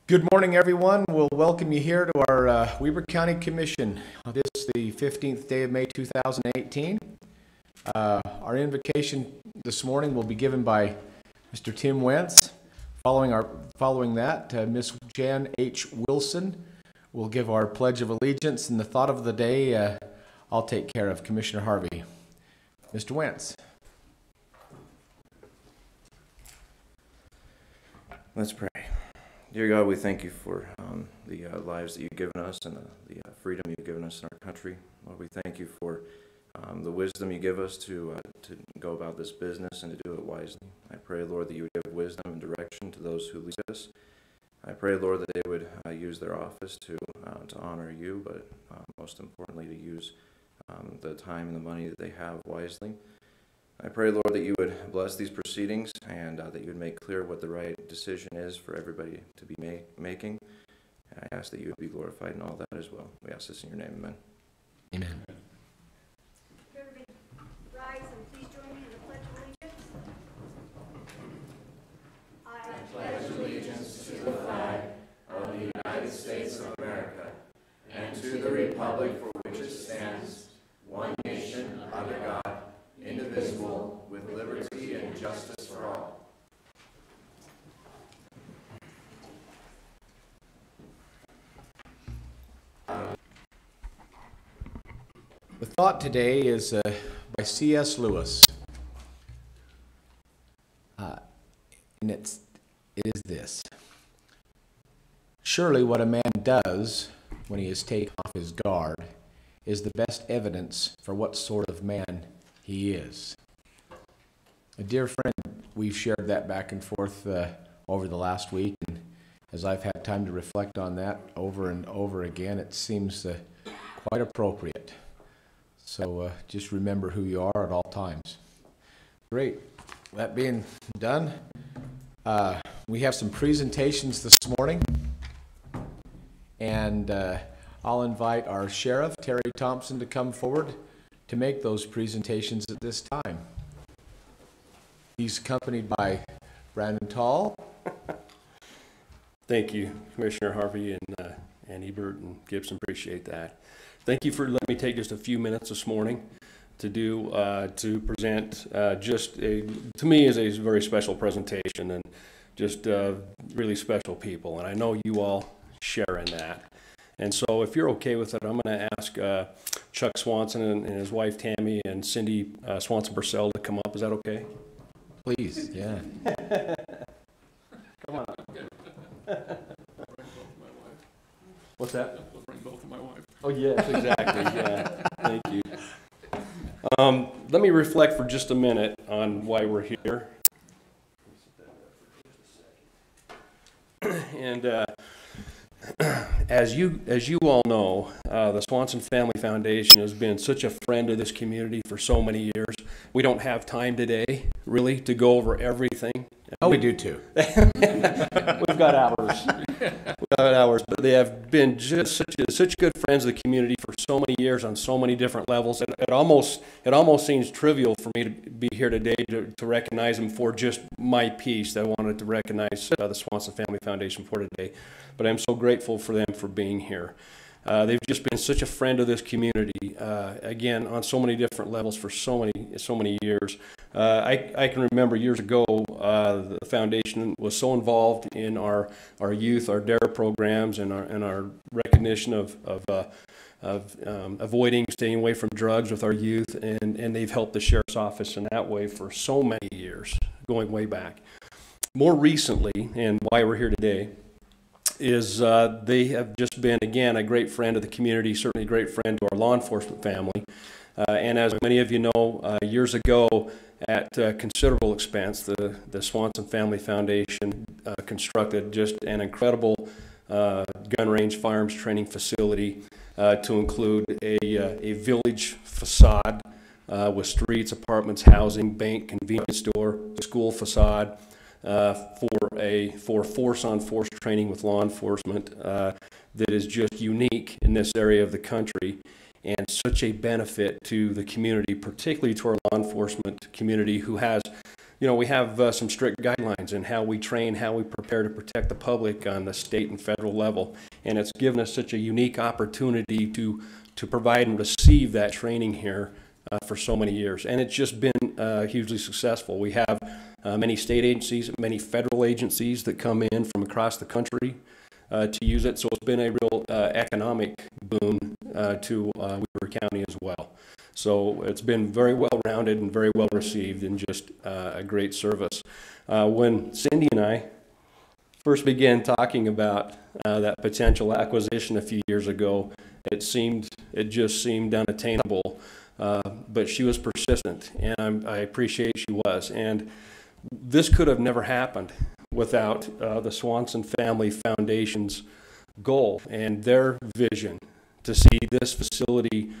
Good morning, everyone. We'll welcome you here to our Weber County Commission. This is the 15th day of May 2018. Our invocation this morning will be given by Mr. Tim Wentz. Following that, Ms. Jan H. Wilson will give our Pledge of Allegiance, and the thought of the day I'll take care of, Commissioner Harvey. Mr. Wentz. Let's pray. Dear God, we thank you for the lives that you've given us and the freedom you've given us in our country. Lord, we thank you for the wisdom you give us to go about this business and to do it wisely. I pray, Lord, that you would give wisdom and direction to those who lead us. I pray, Lord, that they would use their office to honor you, but most importantly, to use the time and the money that they have wisely. I pray, Lord, that you would bless these proceedings and that you would make clear what the right decision is for everybody to be making. And I ask that you would be glorified in all that as well. We ask this in your name, amen. Amen. Everybody rise and please join me in the Pledge of Allegiance. I pledge allegiance to the flag of the United States of America and to the republic for which it stands, one nation, under God, indivisible, with liberty and justice for all. The thought today is by C.S. Lewis, and it is this. Surely what a man does when he is taken off his guard is the best evidence for what sort of man he is. A dear friend, we've shared that back and forth over the last week, and as I've had time to reflect on that over and over again, it seems quite appropriate. So just remember who you are at all times. Great. That being done, we have some presentations this morning, and I'll invite our Sheriff, Terry Thompson, to come forward to make those presentations at this time. He's accompanied by Brandon Tall. Thank you, Commissioner Harvey and Ebert and Gibson. Appreciate that. Thank you for letting me take just a few minutes this morning to present to me is a very special presentation and just really special people, and I know you all share in that. And so if you're okay with it, I'm going to ask Chuck Swanson and his wife Tammy and Cindy Swanson-Purcell to come up. Is that okay? Please, yeah. Come on. What's that? I'll bring both of my wife. Oh, yes, exactly. Yeah. Thank you. Let me reflect for just a minute on why we're here. And as you all know, the Swanson Family Foundation has been such a friend of this community for so many years. We don't have time today, really, to go over everything. Oh, we do too. We've got hours. But they have been just such good friends of the community for so many years on so many different levels. It almost seems trivial for me to be here today to recognize them for just my piece that I wanted to recognize the Swanson Family Foundation for today. But I'm so grateful for them for being here. They've just been such a friend of this community, again, on so many different levels for so many years. I can remember years ago, the foundation was so involved in our youth, our DARE programs, and our recognition of avoiding, staying away from drugs with our youth, and they've helped the Sheriff's Office in that way for so many years, going way back. More recently, and why we're here today, is they have just been, again, a great friend of the community, certainly a great friend to our law enforcement family. And as many of you know, years ago, at considerable expense, the Swanson Family Foundation constructed just an incredible gun range firearms training facility to include a village facade with streets, apartments, housing, bank, convenience store, school facade, for force-on-force training with law enforcement that is just unique in this area of the country and such a benefit to the community, particularly to our law enforcement community who has we have some strict guidelines in how we train, how we prepare to protect the public on the state and federal level. And it's given us such a unique opportunity to provide and receive that training here for so many years. And it's just been hugely successful. We have many state agencies, many federal agencies that come in from across the country to use it. So it's been a real economic boon to Weber County as well. So it's been very well-rounded and very well received, and just a great service. When Cindy and I first began talking about that potential acquisition a few years ago, it just seemed unattainable. But she was persistent, and I appreciate she was. And this could have never happened without the Swanson Family Foundation's goal and their vision to see this facility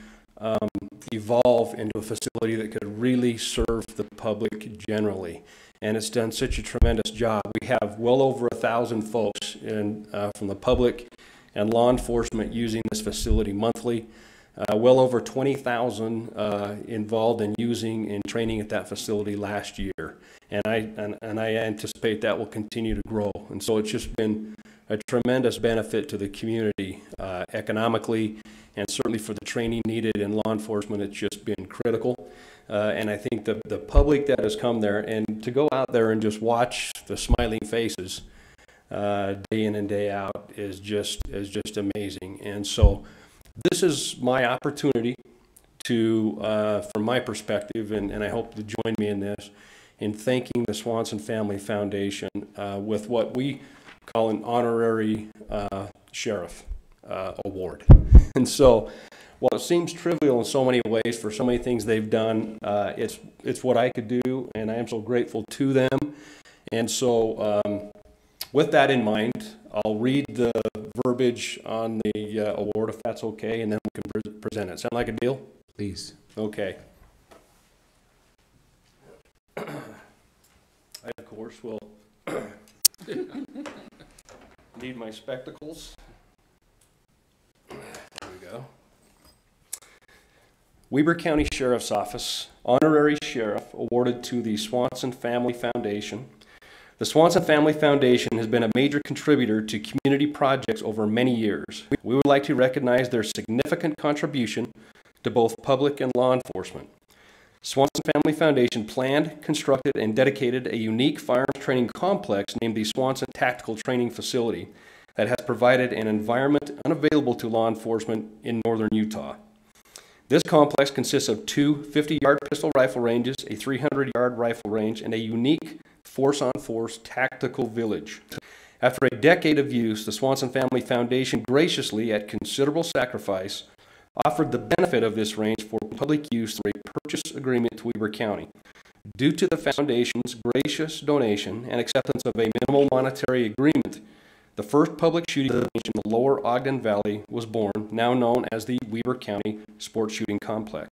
evolve into a facility that could really serve the public generally. And it's done such a tremendous job. We have well over 1,000 folks from the public and law enforcement using this facility monthly. Well over 20,000 involved in using and training at that facility last year. And I anticipate that will continue to grow. And so it's just been a tremendous benefit to the community economically, and certainly for the training needed in law enforcement. It's just been critical. And I think the public that has come there, and to go out there and just watch the smiling faces day in and day out is just amazing. And so this is my opportunity to, from my perspective, and I hope to join me in this, in thanking the Swanson Family Foundation with what we call an honorary sheriff award. And so, while it seems trivial in so many ways for so many things they've done, it's what I could do, and I am so grateful to them. And so, with that in mind, I'll read the verbiage on the award, if that's okay, and then we can present it. Sound like a deal? Please. Okay. I, of course, will need my spectacles. There we go. Weber County Sheriff's Office, Honorary Sheriff, awarded to the Swanson Family Foundation. The Swanson Family Foundation has been a major contributor to community projects over many years. We would like to recognize their significant contribution to both public and law enforcement. Swanson Family Foundation planned, constructed, and dedicated a unique firearms training complex named the Swanson Tactical Training Facility that has provided an environment unavailable to law enforcement in northern Utah. This complex consists of two 50-yard pistol rifle ranges, a 300-yard rifle range, and a unique force-on-force tactical village. After a decade of use, the Swanson Family Foundation graciously, at considerable sacrifice, offered the benefit of this range for public use through a purchase agreement to Weber County. Due to the Foundation's gracious donation and acceptance of a minimal monetary agreement, the first public shooting range in the lower Ogden Valley was born, now known as the Weber County Sports Shooting Complex.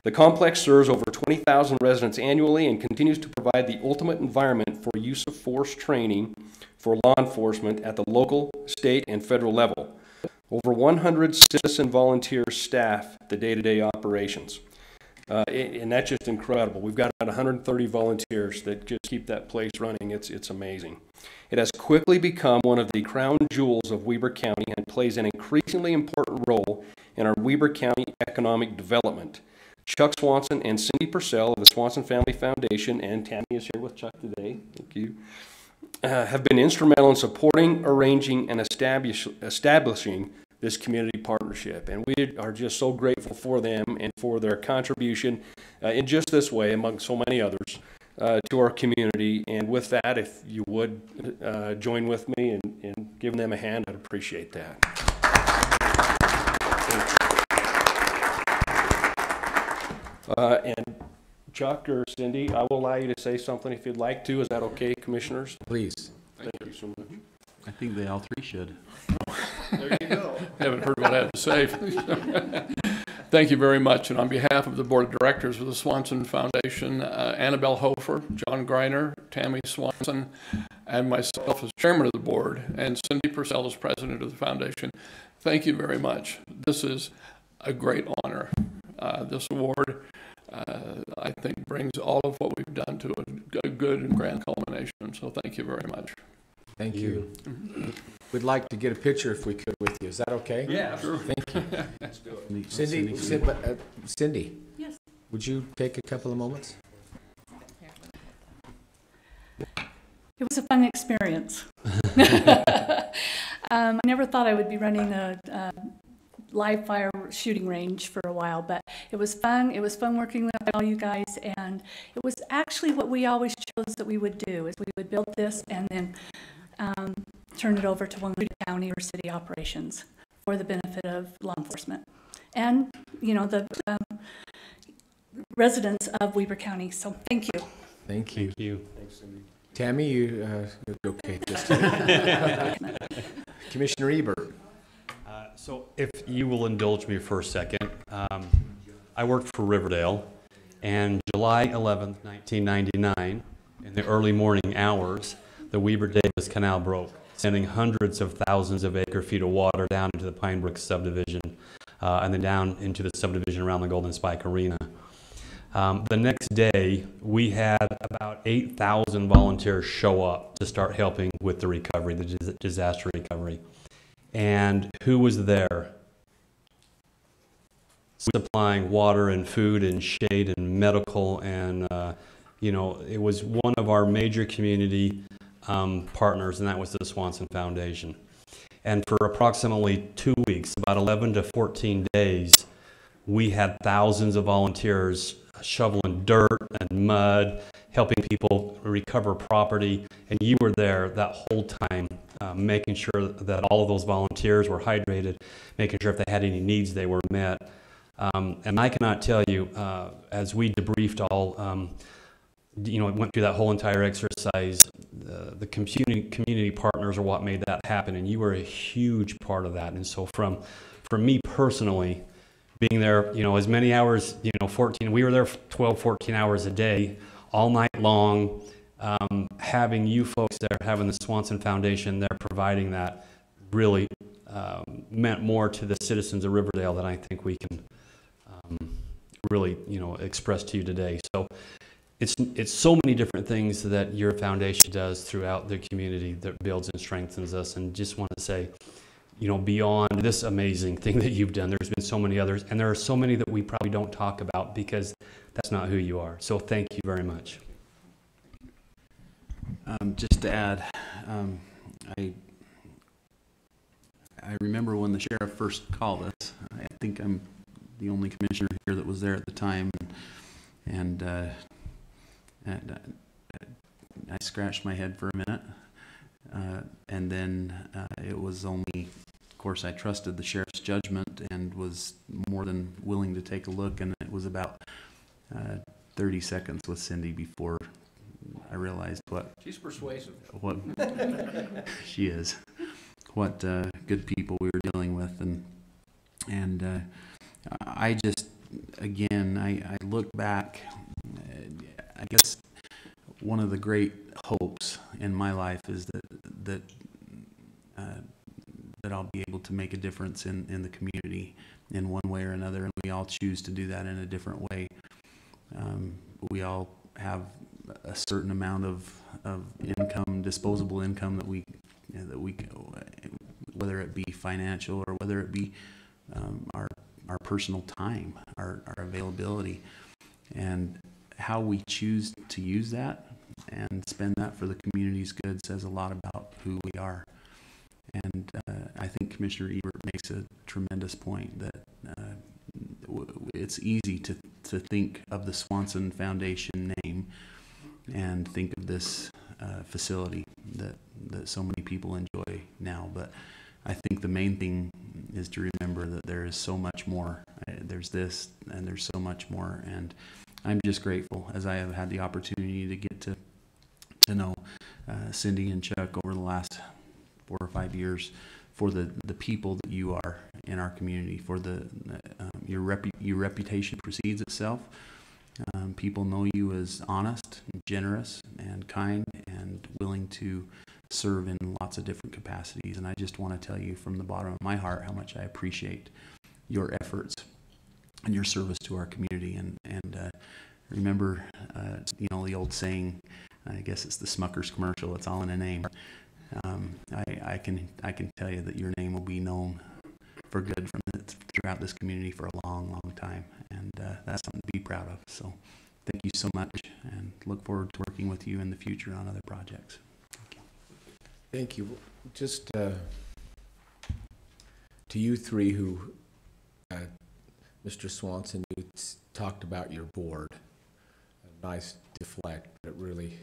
The complex serves over 20,000 residents annually and continues to provide the ultimate environment for use of force training for law enforcement at the local, state, and federal level. Over 100 citizen volunteers staff the day-to-day operations. And that's just incredible. We've got about 130 volunteers that just keep that place running. It's amazing. It has quickly become one of the crown jewels of Weber County and plays an increasingly important role in our Weber County economic development. Chuck Swanson and Cindy Purcell of the Swanson Family Foundation, and Tammy is here with Chuck today, thank you, have been instrumental in supporting, arranging, and establishing this community partnership. And we are just so grateful for them and for their contribution in just this way, among so many others, to our community. And with that, if you would join with me in giving them a hand, I'd appreciate that. And Chuck or Cindy, I will allow you to say something if you'd like to. Is that okay, commissioners? Please. Thank you so much. I think they all three should. There you go. Haven't heard what I have to say. Thank you very much. And on behalf of the Board of Directors of the Swanson Foundation, Annabelle Hofer, John Greiner, Tammy Swanson, and myself as Chairman of the Board, and Cindy Purcell as President of the Foundation, thank you very much. This is a great honor. This award I think brings all of what we've done to a good and grand culmination. So thank you very much. Thank you. We'd like to get a picture if we could with you. Is that okay? Yeah, sure. Thank you. Let's do it. Cindy, Yes. would you take a couple of moments? It was a fun experience. I never thought I would be running a live fire shooting range for a while, but it was fun. It was fun working with all you guys, and it was actually what we always chose that we would do, is we would build this and then turn it over to Weber County or city operations for the benefit of law enforcement and, you know, the residents of Weber County. So thank you. Thank you. Thank you. Thanks, Cindy. Tammy, you're okay this time. Commissioner Ebert. So if you will indulge me for a second, I worked for Riverdale, and July 11th, 1999, in the early morning hours, the Weber-Davis Canal broke, sending hundreds of thousands of acre-feet of water down into the Pine Brook subdivision, and then down into the subdivision around the Golden Spike Arena. The next day, we had about 8,000 volunteers show up to start helping with the recovery, the disaster recovery. And who was there? Supplying water and food and shade and medical, and you know, it was one of our major community partners, and that was the Swanson Foundation. And for approximately 2 weeks, about 11 to 14 days, we had thousands of volunteers shoveling dirt and mud, helping people recover property, and you were there that whole time, making sure that all of those volunteers were hydrated, making sure if they had any needs they were met. And I cannot tell you, as we debriefed all, you know, went through that whole entire exercise, the community partners are what made that happen, and you were a huge part of that. And so for me personally, being there, you know, as many hours, you know, we were there 12, 14 hours a day, all night long, having you folks there, having the Swanson Foundation there providing that really meant more to the citizens of Riverdale than I think we can really, you know, express to you today. So it's so many different things that your foundation does throughout the community that builds and strengthens us, and just want to say, you know, beyond this amazing thing that you've done, there's been so many others, and there are so many that we probably don't talk about because that's not who you are. So thank you very much. Just to add, I remember when the sheriff first called us. I think I'm the only commissioner here that was there at the time, and I scratched my head for a minute, and then it was only, of course, I trusted the sheriff's judgment and was more than willing to take a look, and it was about 30 seconds with Cindy before I realized She's persuasive. what she is, what good people we were dealing with, and I just, again, I look back. I guess one of the great hopes in my life is that I'll be able to make a difference in the community in one way or another, and we all choose to do that in a different way. We all have a certain amount of income, disposable income that we whether it be financial or whether it be our personal time, our availability, and how we choose to use that and spend that for the community's good says a lot about who we are. And I think Commissioner Ebert makes a tremendous point that it's easy to think of the Swanson Foundation name and think of this facility that so many people enjoy now. But I think the main thing is to remember that there is so much more. There's this and there's so much more. And I'm just grateful, as I have had the opportunity to get to know Cindy and Chuck over the last 4 or 5 years, for the people that you are in our community, for your reputation precedes itself. People know you as honest, and generous, and kind, and willing to serve in lots of different capacities. And I just want to tell you from the bottom of my heart how much I appreciate your efforts and your service to our community. And remember, you know, the old saying, I guess it's the Smucker's commercial, it's all in a name. I can tell you that your name will be known for good throughout this community for a long, long time, and that's something to be proud of. So thank you so much, and look forward to working with you in the future on other projects. Thank you. Just to you three who, Mr. Swanson, you talked about your board. A nice deflect, but it really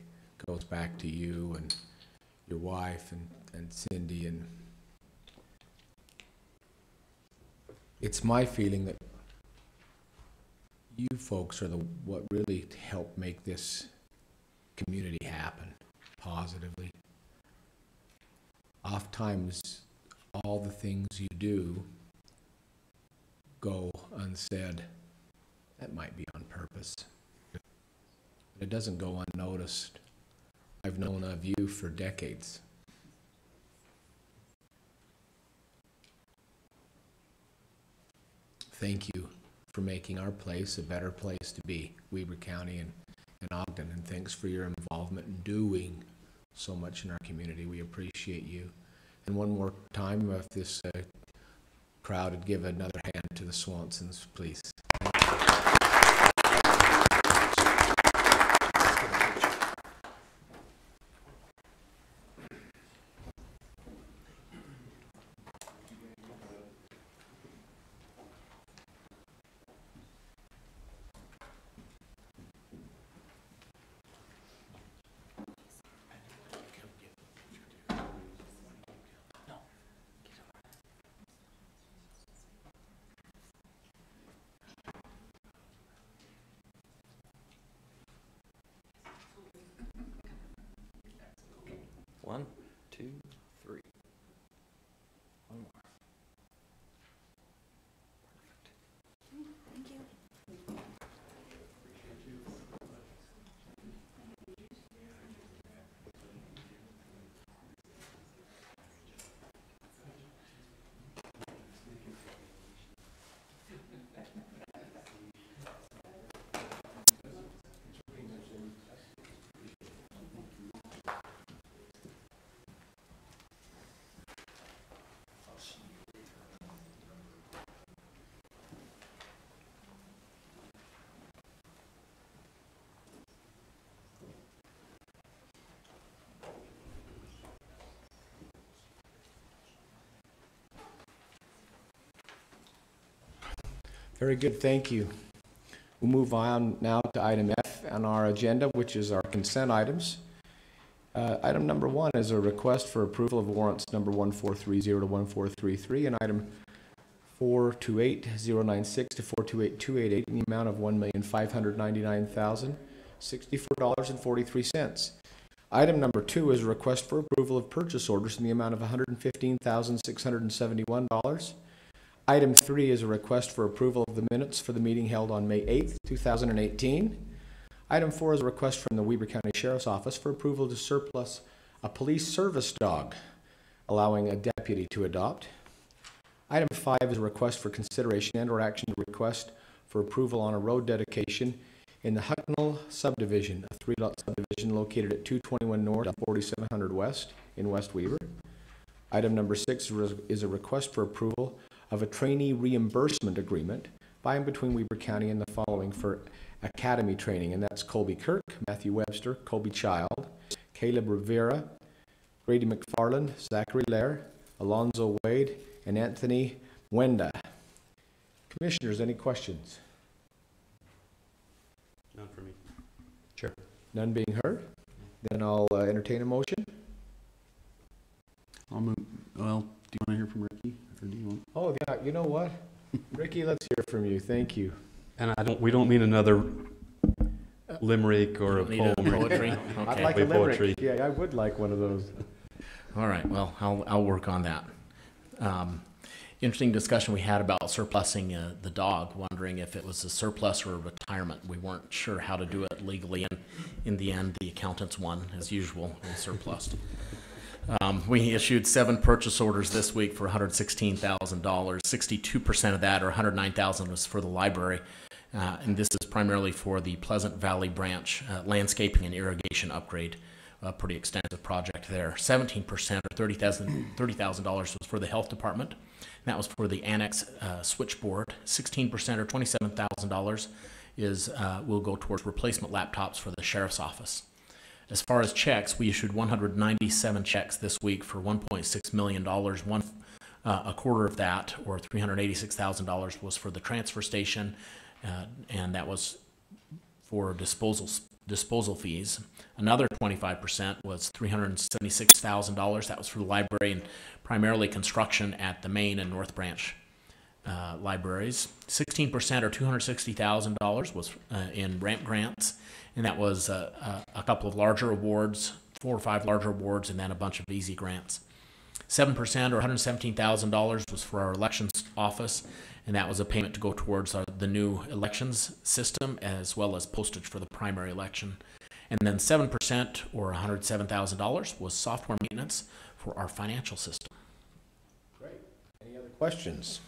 goes back to you and your wife and Cindy. And it's my feeling that you folks are what really help make this community happen positively. Oftentimes, all the things you do go unsaid. That might be on purpose. It doesn't go unnoticed. I've known of you for decades. Thank you for making our place a better place to be, Weber County and Ogden, and thanks for your involvement in doing so much in our community. We appreciate you. And one more time, if this crowd would give another hand to the Swansons, please. One, two, three. One more. Thank you. Very good, thank you. We'll move on now to item F on our agenda, which is our consent items. Item number 1 is a request for approval of warrants number 1430 to 1433 and item 428096 to 428288 in the amount of $1,599,064.43. Item number 2 is a request for approval of purchase orders in the amount of $115,671. Item 3 is a request for approval of the minutes for the meeting held on May 8th, 2018. Item 4 is a request from the Weber County Sheriff's Office for approval to surplus a police service dog, allowing a deputy to adopt. Item 5 is a request for consideration and/or action to request for approval on a road dedication in the Hucknall subdivision, a 3-lot subdivision located at 221 North and 4700 West in West Weber. Item number 6 is a request for approval of a trainee reimbursement agreement by and between Weber County and the following for academy training, and that's Colby Kirk, Matthew Webster, Colby Child, Caleb Rivera, Grady McFarland, Zachary Lair, Alonzo Wade, and Anthony Wenda. Commissioners, any questions? None for me. Sure. None being heard? Then I'll entertain a motion. I'll move. Well, do you want to hear from Ricky, or do you want? Oh, yeah, you know what? Ricky, let's hear from you. Thank you. And we don't mean another limerick or a poem. Poetry? I'd Okay. like a limerick. Poetry. Yeah, I would like one of those. All right, well, I'll work on that. Interesting discussion we had about surplusing the dog, wondering if it was a surplus or a retirement. We weren't sure how to do it legally, and in the end, the accountants won, as usual, and surplused. We issued 7 purchase orders this week for $116,000. 62% of that, or $109,000, was for the library. And this is primarily for the Pleasant Valley branch landscaping and irrigation upgrade. A pretty extensive project there. 17%, or $30,000 was for the health department. And that was for the annex switchboard. 16%, or $27,000, will go towards replacement laptops for the sheriff's office. As far as checks, we issued 197 checks this week for $1.6 million. A quarter of that, or $386,000, was for the transfer station, and that was for disposal fees. Another 25% was $376,000. That was for the library and primarily construction at the Main and North Branch libraries. 16%, or $260,000, was in ramp grants, and that was a couple of larger awards, 4 or 5 larger awards, and then a bunch of easy grants. 7%, or $117,000, was for our elections office, and that was a payment to go towards the new elections system, as well as postage for the primary election. And then 7%, or $107,000, was software maintenance for our financial system. Great. Any other questions?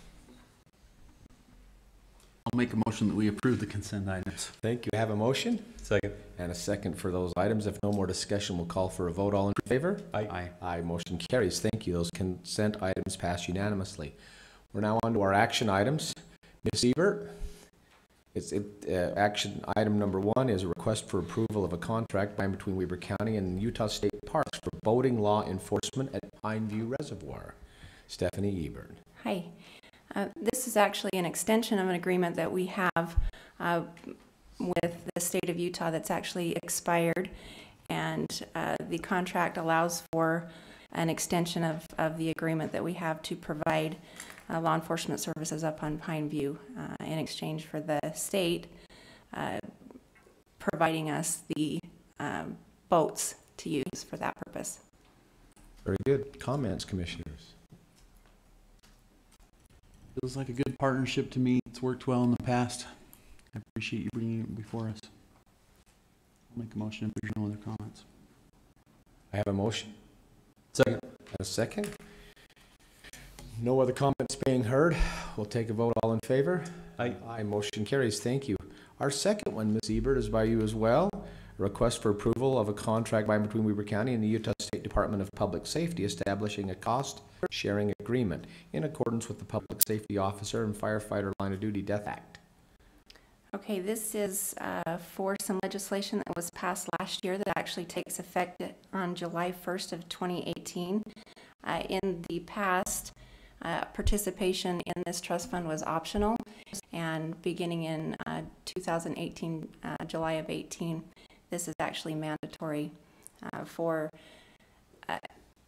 I'll make a motion that we approve the consent items. Thank you. Have a motion? Second. And a second for those items. If no more discussion, we'll call for a vote. All in favor? Aye. Aye. Motion carries. Thank you. Those consent items pass unanimously. We're now on to our action items. Ms. Ebert, action item number 1 is a request for approval of a contract by between Weber County and Utah State Parks for boating law enforcement at Pineview Reservoir. Stephanie Ebert. Hi. This is actually an extension of an agreement that we have with the state of Utah that's actually expired, and the contract allows for an extension of the agreement that we have to provide law enforcement services up on Pineview in exchange for the state providing us the boats to use for that purpose. Very good. Comments, commissioners? Feels like a good partnership to me. It's worked well in the past. I appreciate you bringing it before us. I'll make a motion if there's no other comments. I have a motion. Second. And a second. No other comments being heard. We'll take a vote. All in favor? Aye. Aye. Motion carries. Thank you. Our second one, Ms. Ebert, is by you as well. A request for approval of a contract by between Weber County and the Utah State Department of Public Safety establishing a cost-sharing agreement in accordance with the Public Safety Officer and Firefighter Line of Duty Death Act. Okay, this is for some legislation that was passed last year that actually takes effect on July 1st of 2018. In the past, participation in this trust fund was optional, and beginning in 2018, July of 18, this is actually mandatory for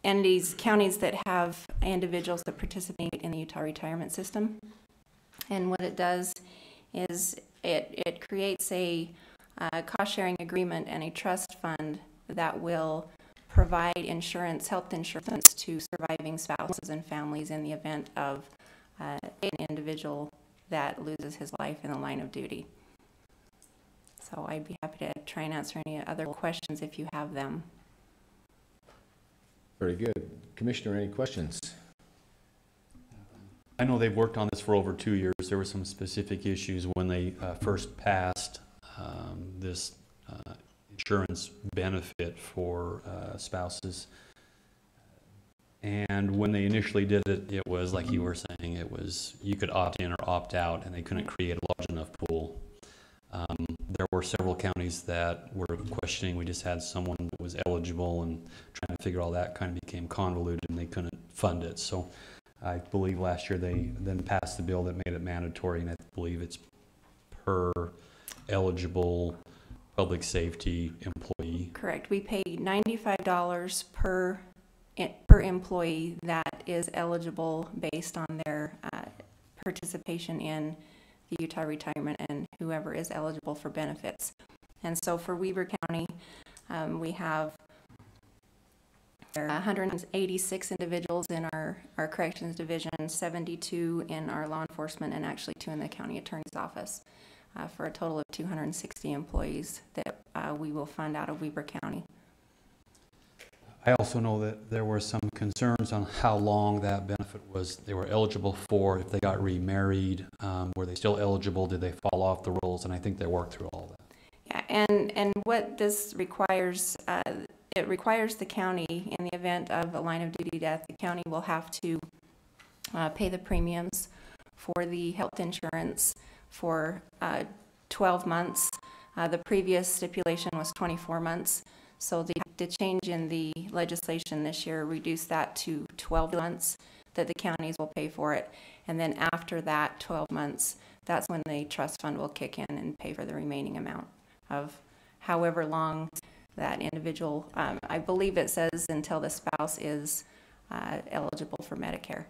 entities, counties that have individuals that participate in the Utah retirement system. And what it does is it creates a cost-sharing agreement and a trust fund that will provide insurance, health insurance to surviving spouses and families in the event of an individual that loses his life in the line of duty. So I'd be happy to try and answer any other questions if you have them. Very good. Commissioner, any questions? I know they've worked on this for over 2 years. There were some specific issues when they first passed this insurance benefit for spouses. And when they initially did it, it was like you were saying, it was you could opt in or opt out, and they couldn't create a large enough pool. There were several counties that were questioning. We just had someone that was eligible, and trying to figure all that kind of became convoluted, and they couldn't fund it. So I believe last year they then passed the bill that made it mandatory, and I believe it's per eligible public safety employee. Correct. We pay $95 per employee that is eligible based on their participation in the Utah retirement and whoever is eligible for benefits. And so for Weber County, we have 186 individuals in our corrections division, 72 in our law enforcement, and actually 2 in the county attorney's office, for a total of 260 employees that we will fund out of Weber County. I also know that there were some concerns on how long that benefit was, they were eligible for, if they got remarried, were they still eligible, did they fall off the rolls, and I think they worked through all that. Yeah, and what this requires, it requires the county, in the event of a line of duty death, the county will have to pay the premiums for the health insurance for 12 months. The previous stipulation was 24 months. So the change in the legislation this year reduced that to 12 months that the counties will pay for it. And then after that 12 months, that's when the trust fund will kick in and pay for the remaining amount of however long that individual, I believe it says until the spouse is eligible for Medicare.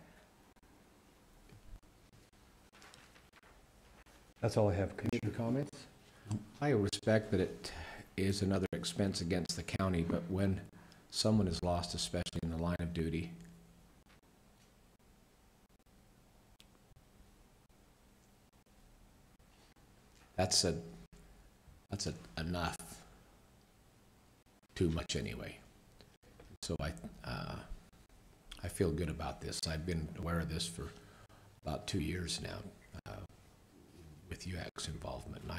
That's all I have, Any other comments? I respect that it is another expense against the county, but when someone is lost, especially in the line of duty, that's enough. Too much anyway. So I feel good about this. I've been aware of this for about 2 years now with UAC's involvement, and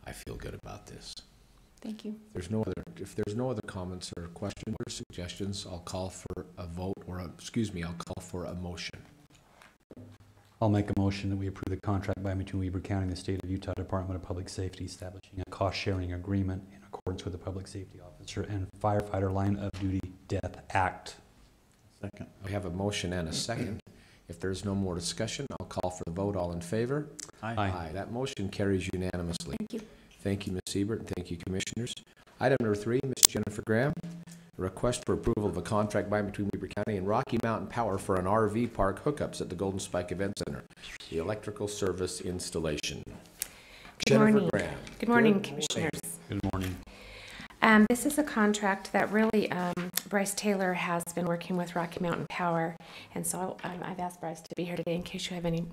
I feel good about this. Thank you. If there's no other comments or questions or suggestions, I'll call for a vote, or I'll call for a motion. I'll make a motion that we approve the contract by between Weber County and the State of Utah Department of Public Safety establishing a cost-sharing agreement in accordance with the Public Safety Officer and Firefighter Line of Duty Death Act. Second. We have a motion and a second. If there's no more discussion, I'll call for the vote. All in favor? Aye. That motion carries unanimously. Thank you. Thank you, Ms. Siebert, and thank you, Commissioners. Item number 3, Ms. Jennifer Graham, a request for approval of a contract by and between Weber County and Rocky Mountain Power for an RV park hookups at the Golden Spike Event Center, the electrical service installation. Good morning. Jennifer Graham. Good morning, Commissioners. Good morning. This is a contract that really Bryce Taylor has been working with Rocky Mountain Power, and so I've asked Bryce to be here today in case you have any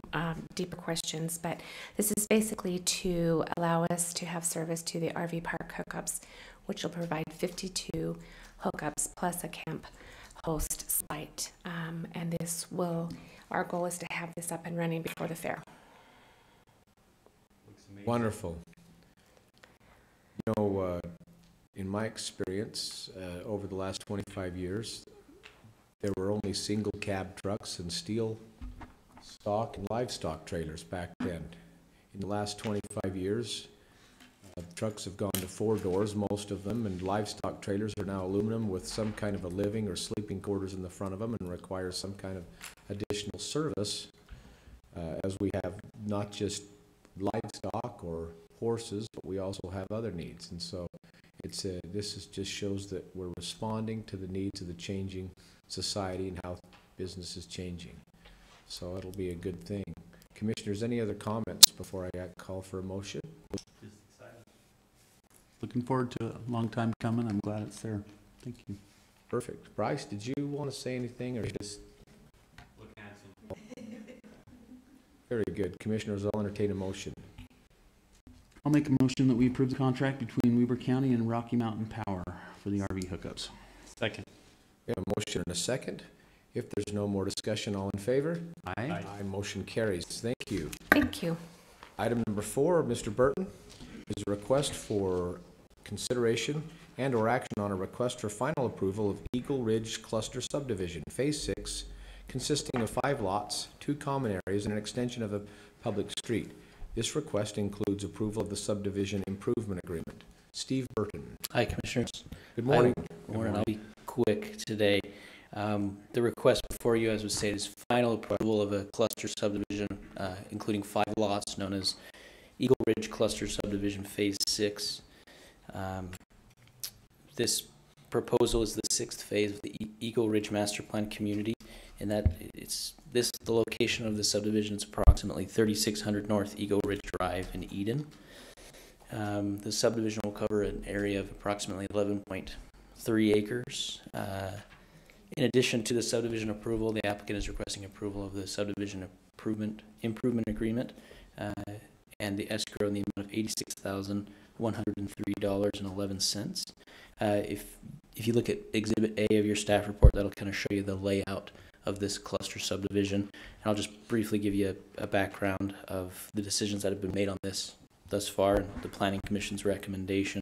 deeper questions. But this is basically to allow us to have service to the RV park hookups, which will provide 52 hookups plus a camp host site. And our goal is to have this up and running before the fair. Wonderful. You know, in my experience, over the last 25 years, there were only single cab trucks and steel stock and livestock trailers back then. In the last 25 years, trucks have gone to 4 doors, most of them, and livestock trailers are now aluminum with some kind of a living or sleeping quarters in the front of them and require some kind of additional service, as we have not just livestock or horses, but we also have other needs. And so this just shows that we're responding to the needs of the changing society and how business is changing. So it'll be a good thing. Commissioners, any other comments before I call for a motion? Looking forward to it. A long time coming. I'm glad it's there. Thank you. Perfect. Bryce, did you want to say anything or just? Very good. Commissioners, I'll entertain a motion. I'll make a motion that we approve the contract between Weber County and Rocky Mountain Power for the RV hookups. Second. We have a motion and a second. If there's no more discussion, all in favor? Aye. Aye. Motion carries. Thank you. Thank you. Item number 4, Mr. Burton, is a request for consideration and or action on a request for final approval of Eagle Ridge Cluster Subdivision, Phase 6, consisting of 5 lots, 2 common areas, and an extension of a public street. This request includes approval of the subdivision improvement agreement. Steve Burton. Hi, Commissioners. Good morning. Good morning. I'll be quick today. The request before you, as was stated, is final approval of a cluster subdivision, including 5 lots known as Eagle Ridge Cluster Subdivision Phase 6. This proposal is the 6th phase of the Eagle Ridge Master Plan Community, and that the location of the subdivision is approximately 3600 North Eagle Ridge Drive in Eden. The subdivision will cover an area of approximately 11.3 acres. In addition to the subdivision approval, the applicant is requesting approval of the subdivision improvement agreement and the escrow in the amount of $86,103.11. If if you look at Exhibit A of your staff report, that'll kind of show you the layout of this cluster subdivision. And I'll just briefly give you a background of the decisions that have been made on this thus far, and the Planning Commission's recommendation.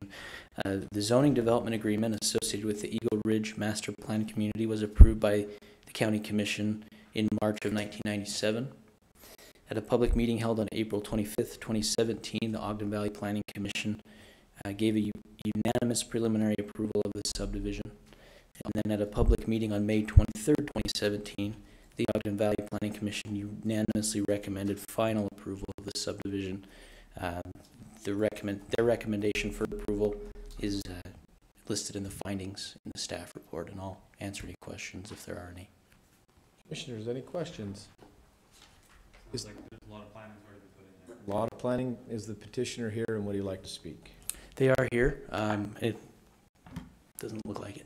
The zoning development agreement associated with the Eagle Ridge Master Plan Community was approved by the County Commission in March of 1997. At a public meeting held on April 25th, 2017, the Ogden Valley Planning Commission gave a unanimous preliminary approval of this subdivision. And then at a public meeting on May 23rd, 2017, the Ogden Valley Planning Commission unanimously recommended final approval of the subdivision. Their recommendation for approval is listed in the findings in the staff report, and I'll answer any questions if there are any. Commissioners, any questions? There's a lot of planning already put in there. A lot of planning. Is the petitioner here, and would he like to speak? They are here. It doesn't look like it.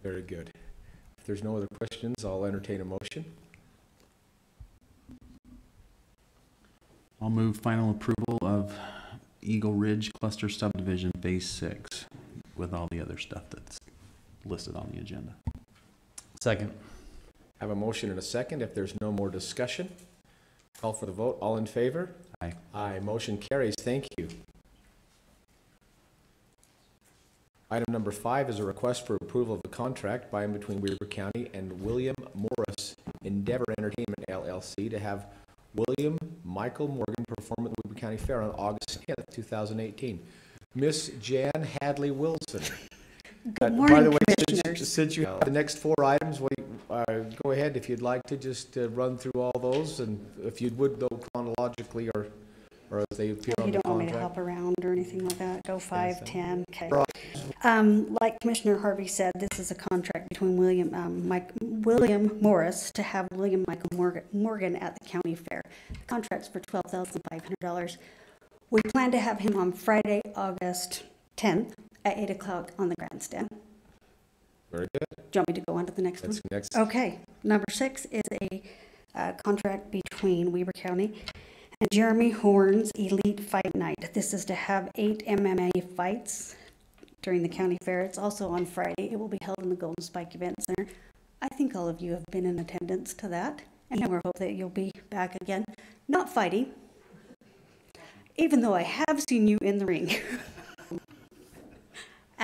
Very good. If there's no other questions, I'll entertain a motion. I'll move final approval of Eagle Ridge Cluster Subdivision Phase 6 with all the other stuff that's listed on the agenda. Second. Have a motion and a second. If there's no more discussion, call for the vote. All in favor? Aye. Aye. Motion carries. Thank you. Item number 5 is a request for approval of a contract by and between Weber County and William Morris Endeavor Entertainment LLC to have William Michael Morgan perform at the Weber County Fair on August 10th, 2018. Miss Jan Hadley Wilson. Good morning, by the way, Commissioners. since you have the next 4 items, go ahead if you'd like to just run through all those, and if you would, though, chronologically or as they appear on the contract. You don't want me to hop around or anything like that? Go 5, Yes, 10, okay. Right. Like Commissioner Harvey said, this is a contract between William Morris to have William Michael Morgan at the county fair. The contract's for $12,500. We plan to have him on Friday, August 10th at 8 o'clock on the grandstand. Very good. Do you want me to go on to the next one? That's next. Okay, number 6 is a contract between Weber County and Jeremy Horn's Elite Fight Night. This is to have 8 MMA fights during the county fair. It's also on Friday. It will be held in the Golden Spike Event Center. I think all of you have been in attendance to that, and we hope that you'll be back again. Not fighting, even though I have seen you in the ring.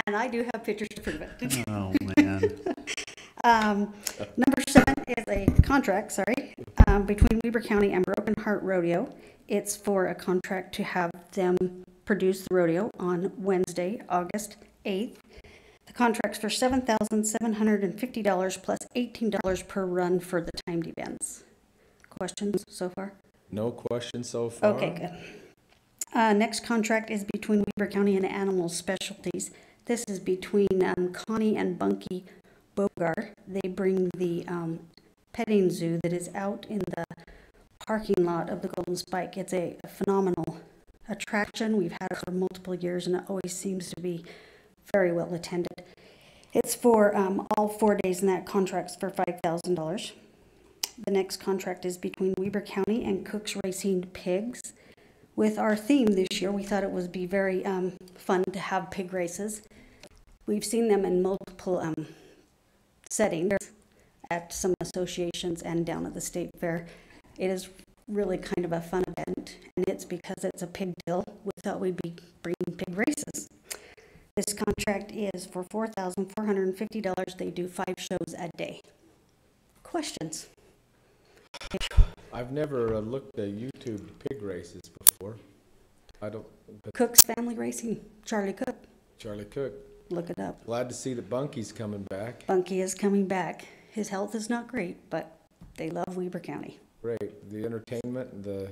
And I do have pictures to prove it. Oh, man. Number 7 is a contract, between Weber County and Broken Heart Rodeo. It's for a contract to have them produce the rodeo on Wednesday, August 8th. The contract's for $7,750 plus $18 per run for the timed events. Questions so far? No questions so far. Okay, good. Next contract is between Weber County and Animal Specialties. This is between Connie and Bunky Bogar. They bring the petting zoo that is out in the parking lot of the Golden Spike. It's a phenomenal attraction. We've had it for multiple years, and it always seems to be very well attended. It's for all 4 days, and that contract's for $5,000. The next contract is between Weber County and Cook's Racing Pigs. With our theme this year, we thought it would be very fun to have pig races. We've seen them in multiple settings at some associations and down at the state fair. It is really kind of a fun event, and it's because it's a pig deal. We thought we'd be bringing pig races. This contract is for $4,450. They do 5 shows a day. Questions? I've never looked at YouTube pig races before. I don't. Cook's Family Racing, Charlie Cook. Charlie Cook. Look it up. Glad to see that Bunky's coming back. Bunky is coming back. His health is not great, but they love Weber County. Great. The entertainment and the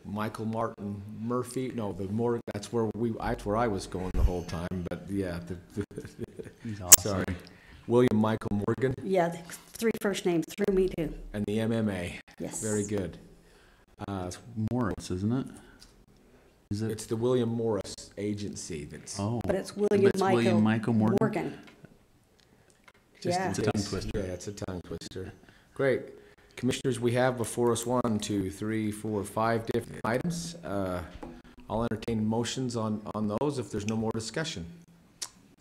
Michael Martin Murphy. No, the more. That's where I was going the whole time. But yeah, He's awesome. Sorry, William Michael Morgan. Yeah, the 3 first names threw me too. And the MMA. Yes. Very good. Morris, isn't it? Is it? It's the William Morris Agency that's. Oh. But it's William Michael Morgan. Just Yeah. It's a tongue twister. Yeah, it's a tongue twister. Great. Commissioners, we have before us 1, 2, 3, 4, 5 different items. I'll entertain motions on those if there's no more discussion.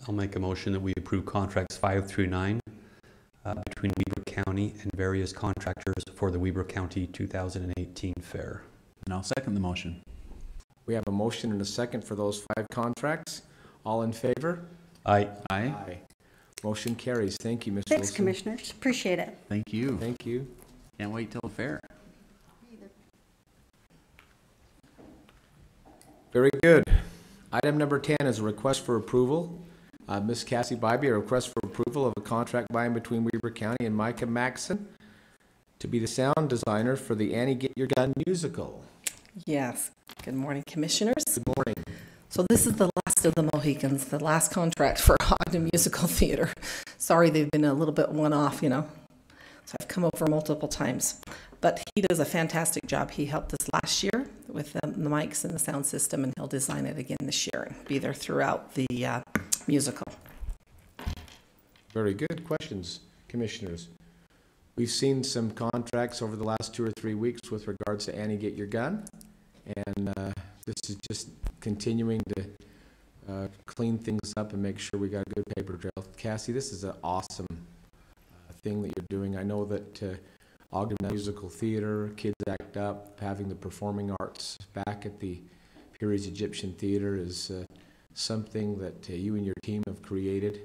I'll make a motion that we approve contracts 5 through 9 between Weber County and various contractors for the Weber County 2018 Fair. And I'll second the motion. We have a motion and a second for those 5 contracts. All in favor? Aye. Aye. Motion carries. Thank you, Ms. Thanks, Wilson. Commissioners. Appreciate it. Thank you. Thank you. Can't wait till the fair. Very good. Item number 10 is a request for approval. Ms. Cassie Bybee, a request for approval of a contract by and between Weber County and Micah Maxson to be the sound designer for the Annie Get Your Gun musical. Yes. Good morning, Commissioners. Good morning. So this is the last of the Mohicans, the last contract for Ogden Musical Theater. Sorry, they've been a little bit one-off, you know. So I've come over multiple times. But he does a fantastic job. He helped us last year with the mics and the sound system, and he'll design it again this year and be there throughout the musical. Very good questions, Commissioners. We've seen some contracts over the last 2 or 3 weeks with regards to Annie Get Your Gun, and this is just continuing to clean things up and make sure we got a good paper trail. Cassie, this is an awesome thing that you're doing. I know that Ogden Musical Theater, Kids Act Up, having the performing arts back at the Peary's Egyptian Theater is something that you and your team have created.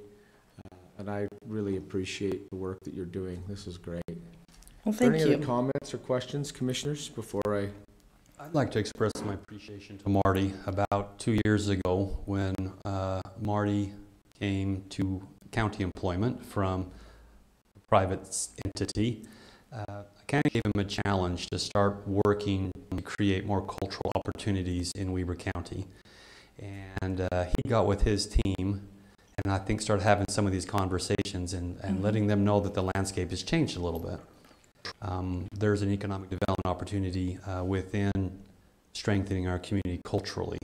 And I really appreciate the work that you're doing. This is great. Well, thank you. Are there any other comments or questions, Commissioners, before I'd like to express my appreciation to Marty. About 2 years ago, when Marty came to county employment from a private entity, I kind of gave him a challenge to start working to create more cultural opportunities in Weber County. And he got with his team, and I think started having some of these conversations and letting them know that the landscape has changed a little bit. There's an economic development opportunity within strengthening our community culturally.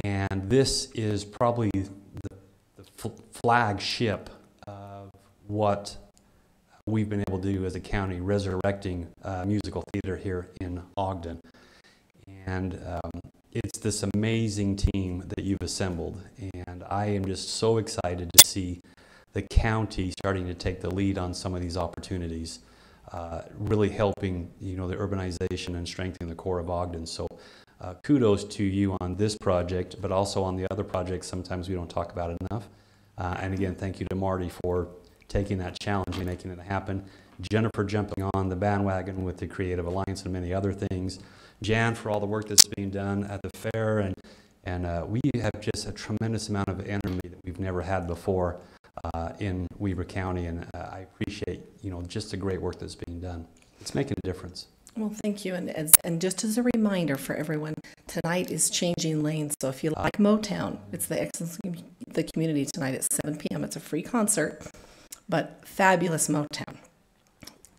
And this is probably the flagship of what we've been able to do as a county, resurrecting musical theater here in Ogden. And it's this amazing team that you've assembled, and I am just so excited to see the county starting to take the lead on some of these opportunities, really helping, you know, the urbanization and strengthening the core of Ogden. So kudos to you on this project, but also on the other projects sometimes we don't talk about it enough. And again, thank you to Marty for taking that challenge and making it happen. Jennifer jumping on the bandwagon with the Creative Alliance and many other things. Jan for all the work that's being done at the fair, and we have just a tremendous amount of energy that we've never had before in Weber County, and I appreciate, you know, just the great work that's being done. It's making a difference. Well, thank you. And just as a reminder for everyone, tonight is Changing Lanes. So if you like Motown, it's the Excellence of the Community tonight at 7 p.m. It's a free concert, but fabulous Motown.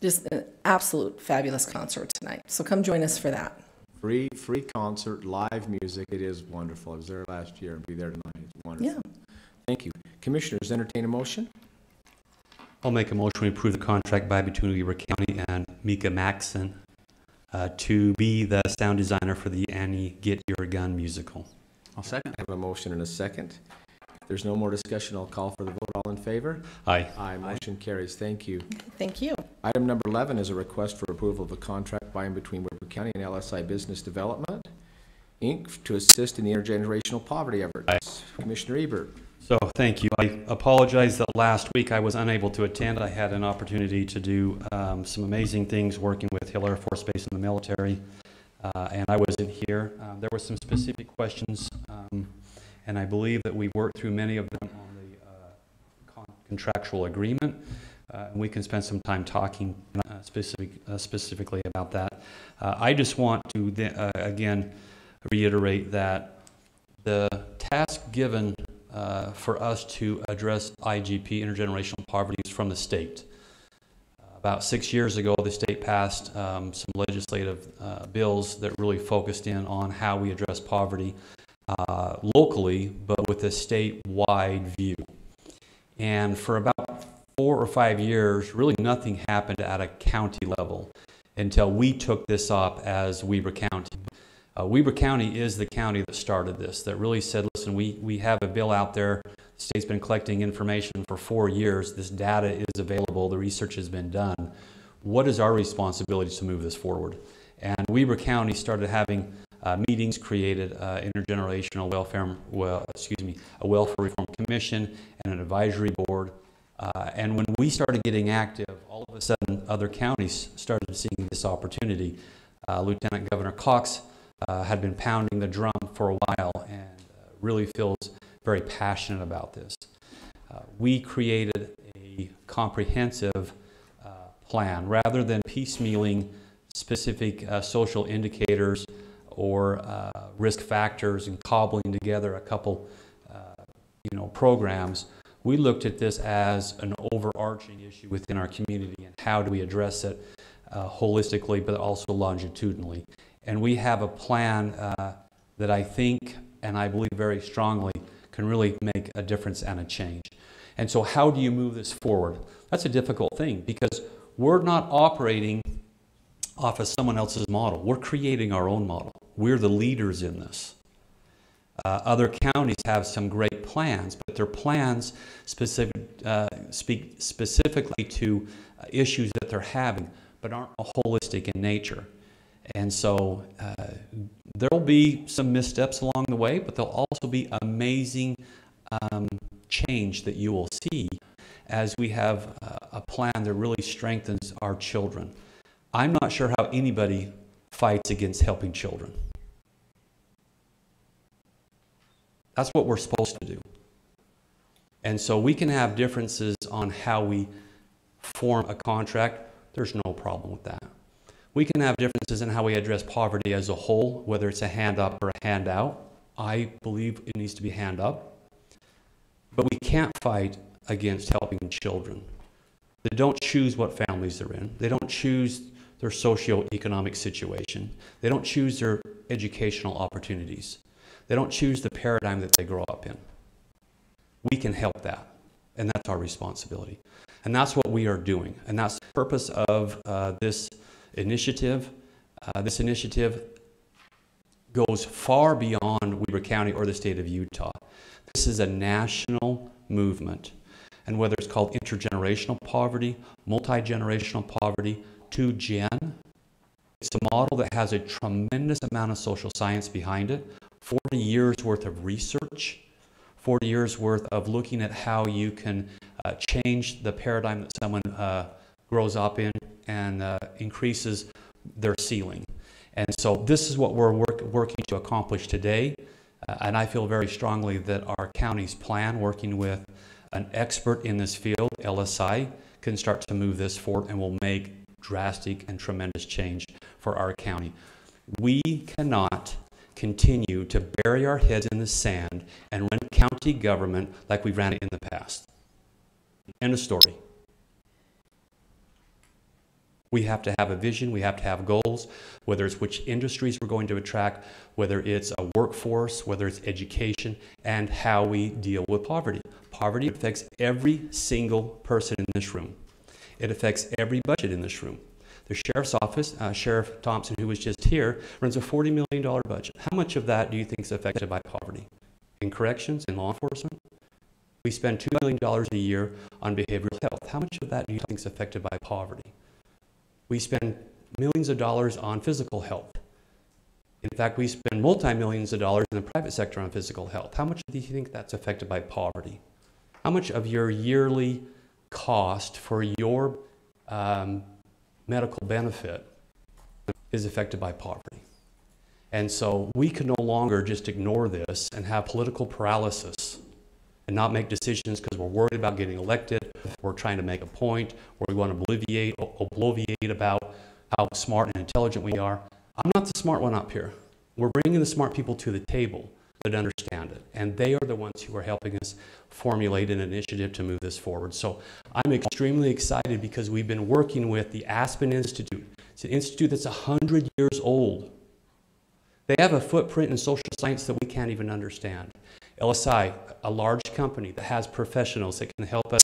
Just an absolute fabulous concert tonight. So come join us for that. Free concert, live music. It is wonderful. I was there last year and be there tonight. It's wonderful. Yeah. Thank you. Commissioners, entertain a motion. I'll make a motion to approve the contract by between Weber County and Micah Maxson to be the sound designer for the Annie Get Your Gun musical. I'll second. I have a motion and a second. If there's no more discussion, I'll call for the vote. All in favor? Aye. Aye. Motion carries. Thank you. Thank you. Item number 11 is a request for approval of a contract by and between Weber County and LSI Business Development, Inc. to assist in the intergenerational poverty efforts. Aye. Commissioner Ebert. So thank you. I apologize that last week I was unable to attend. I had an opportunity to do some amazing things working with Hill Air Force Base and the military, and I wasn't here. There were some specific questions, and I believe that we worked through many of them on the contractual agreement. We can spend some time talking specifically about that. I just want to again reiterate that the task given for us to address IGP, intergenerational poverty, is from the state. About 6 years ago, the state passed some legislative bills that really focused in on how we address poverty locally, but with a statewide view. And for about 4 or 5 years, really nothing happened at a county level until we took this up as Weber County. Weber County is the county that started this, that really said, listen, we have a bill out there. The state's been collecting information for 4 years. This data is available. The research has been done. What is our responsibility to move this forward? And Weber County started having meetings, created intergenerational welfare, a welfare reform commission and an advisory board. And when we started getting active, all of a sudden other counties started seeing this opportunity. Lieutenant Governor Cox had been pounding the drum for a while and really feels very passionate about this. We created a comprehensive plan rather than piecemealing specific social indicators or risk factors and cobbling together a couple programs. We looked at this as an overarching issue within our community and how do we address it holistically but also longitudinally. And we have a plan that I think and I believe very strongly can really make a difference and a change. And so how do you move this forward? That's a difficult thing because we're not operating off of someone else's model. We're creating our own model. We're the leaders in this. Other counties have some great plans, but their plans speak specifically to issues that they're having, but aren't holistic in nature. And so there'll be some missteps along the way, but there'll also be amazing change that you will see as we have a plan that really strengthens our children. I'm not sure how anybody fights against helping children. That's what we're supposed to do. And so we can have differences on how we form a contract. There's no problem with that. We can have differences in how we address poverty as a whole, whether it's a hand up or a hand out. I believe it needs to be hand up. But we can't fight against helping children. They don't choose what families they're in. They don't choose their socioeconomic situation. They don't choose their educational opportunities. They don't choose the paradigm that they grow up in. We can help that, and that's our responsibility. And that's what we are doing, and that's the purpose of this initiative. This initiative goes far beyond Weber County or the state of Utah. This is a national movement, and whether it's called intergenerational poverty, multi-generational poverty, 2Gen, it's a model that has a tremendous amount of social science behind it, 40 years worth of research, 40 years worth of looking at how you can change the paradigm that someone grows up in and increases their ceiling. And so this is what we're working to accomplish today. And I feel very strongly that our county's plan, working with an expert in this field, LSI, can start to move this forward and will make drastic and tremendous change for our county. We cannot continue to bury our heads in the sand and run county government like we ran it in the past. End of story. We have to have a vision, we have to have goals, whether it's which industries we're going to attract, whether it's a workforce, whether it's education, and how we deal with poverty. Poverty affects every single person in this room. It affects every budget in this room. The sheriff's office, Sheriff Thompson, who was just here, runs a $40 million budget. How much of that do you think is affected by poverty? In corrections, in law enforcement? We spend $2 million a year on behavioral health. How much of that do you think is affected by poverty? We spend millions of dollars on physical health. In fact, we spend multi-millions of dollars in the private sector on physical health. How much do you think that's affected by poverty? How much of your yearly cost for your medical benefit is affected by poverty? And so we can no longer just ignore this and have political paralysis and not make decisions because we're worried about getting elected, we're trying to make a point, or we want to bloviate about how smart and intelligent we are. I'm not the smart one up here. We're bringing the smart people to the table that understand it, and they are the ones who are helping us formulate an initiative to move this forward. So I'm extremely excited because we've been working with the Aspen Institute. It's an institute that's 100 years old. They have a footprint in social science that we can't even understand. LSI, a large company that has professionals that can help us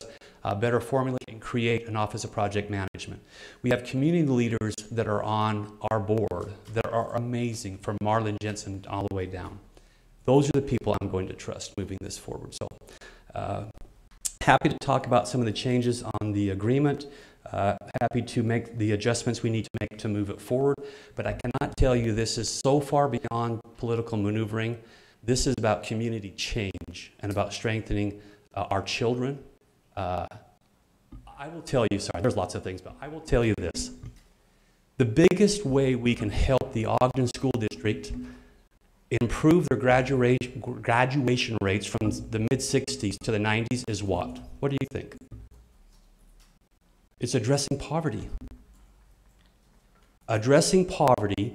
better formulate and create an Office of Project Management. We have community leaders that are on our board that are amazing, from Marlon Jensen all the way down. Those are the people I'm going to trust moving this forward. So happy to talk about some of the changes on the agreement. Happy to make the adjustments we need to make to move it forward. But I cannot tell you this is so far beyond political maneuvering. This is about community change and about strengthening our children. I will tell you, sorry, there's lots of things, but I will tell you this. The biggest way we can help the Ogden School District improve their graduation rates from the mid-60s to the 90s is what? What do you think? It's addressing poverty. Addressing poverty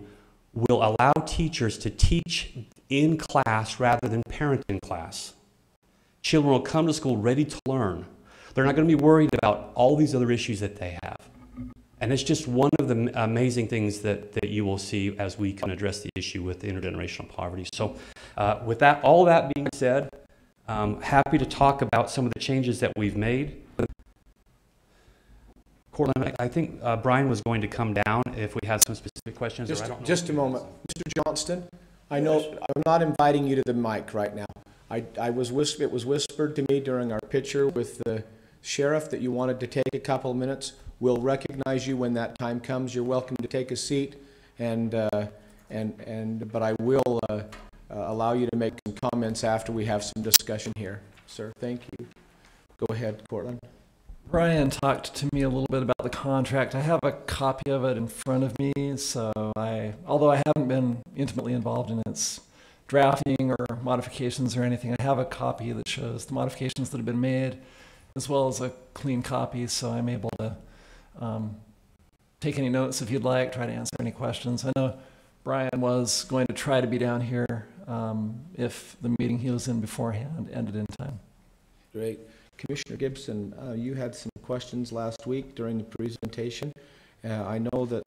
will allow teachers to teach in class rather than parent in class. Children will come to school ready to learn. They're not going to be worried about all these other issues that they have. And it's just one of the amazing things that you will see as we can address the issue with intergenerational poverty. So with that, all that being said, happy to talk about some of the changes that we've made. Cortland, I think Brian was going to come down if we had some specific questions. Just a moment. Mr. Johnston, I know I'm not inviting you to the mic right now. It was whispered to me during our picture with the sheriff that you wanted to take a couple of minutes. We'll recognize you when that time comes. You're welcome to take a seat, but I will allow you to make some comments after we have some discussion here. Sir, thank you. Go ahead, Cortland. Brian talked to me a little bit about the contract. I have a copy of it in front of me, so although I haven't been intimately involved in its drafting or modifications or anything, I have a copy that shows the modifications that have been made, as well as a clean copy, so I'm able to take any notes if you'd like, try to answer any questions. I know Brian was going to try to be down here if the meeting he was in beforehand ended in time. Great. Commissioner Gibson, you had some questions last week during the presentation. I know that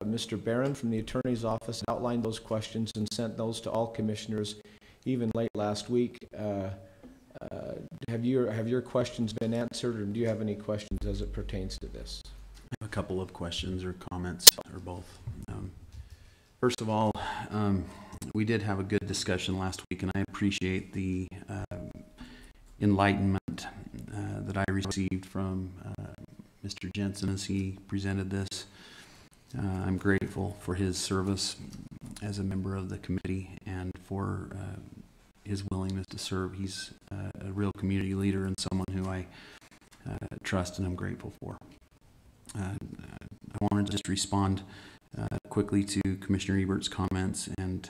Mr. Barron from the Attorney's Office outlined those questions and sent those to all commissioners even late last week. Have your questions been answered, or do you have any questions as it pertains to this? I have a couple of questions or comments, or both. First of all, we did have a good discussion last week, and I appreciate the enlightenment that I received from Mr. Jensen as he presented this. I'm grateful for his service as a member of the committee and for his willingness to serve. He's a real community leader and someone who I trust and I'm grateful for. I wanted to just respond quickly to Commissioner Ebert's comments and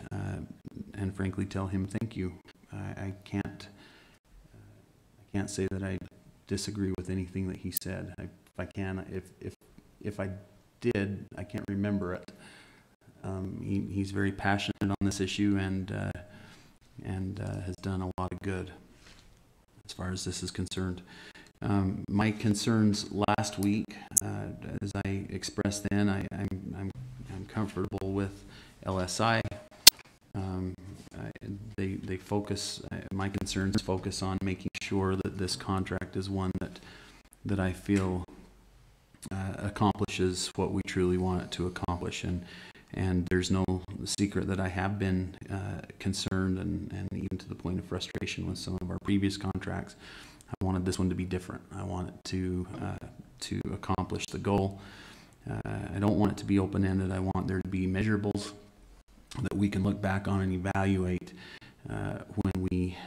frankly tell him thank you. I can't say that I disagree with anything that he said. If I did, I can't remember it. He's very passionate on this issue and has done a lot of good as far as this is concerned. My concerns last week, as I expressed then, I'm comfortable with LSI. They focus. My concerns focus on making sure that this contract is one that I feel accomplishes what we truly want it to accomplish, and there's no secret that I have been concerned and even to the point of frustration with some of our previous contracts. I wanted this one to be different. I want it to accomplish the goal. I don't want it to be open-ended. I want there to be measurables that we can look back on and evaluate when we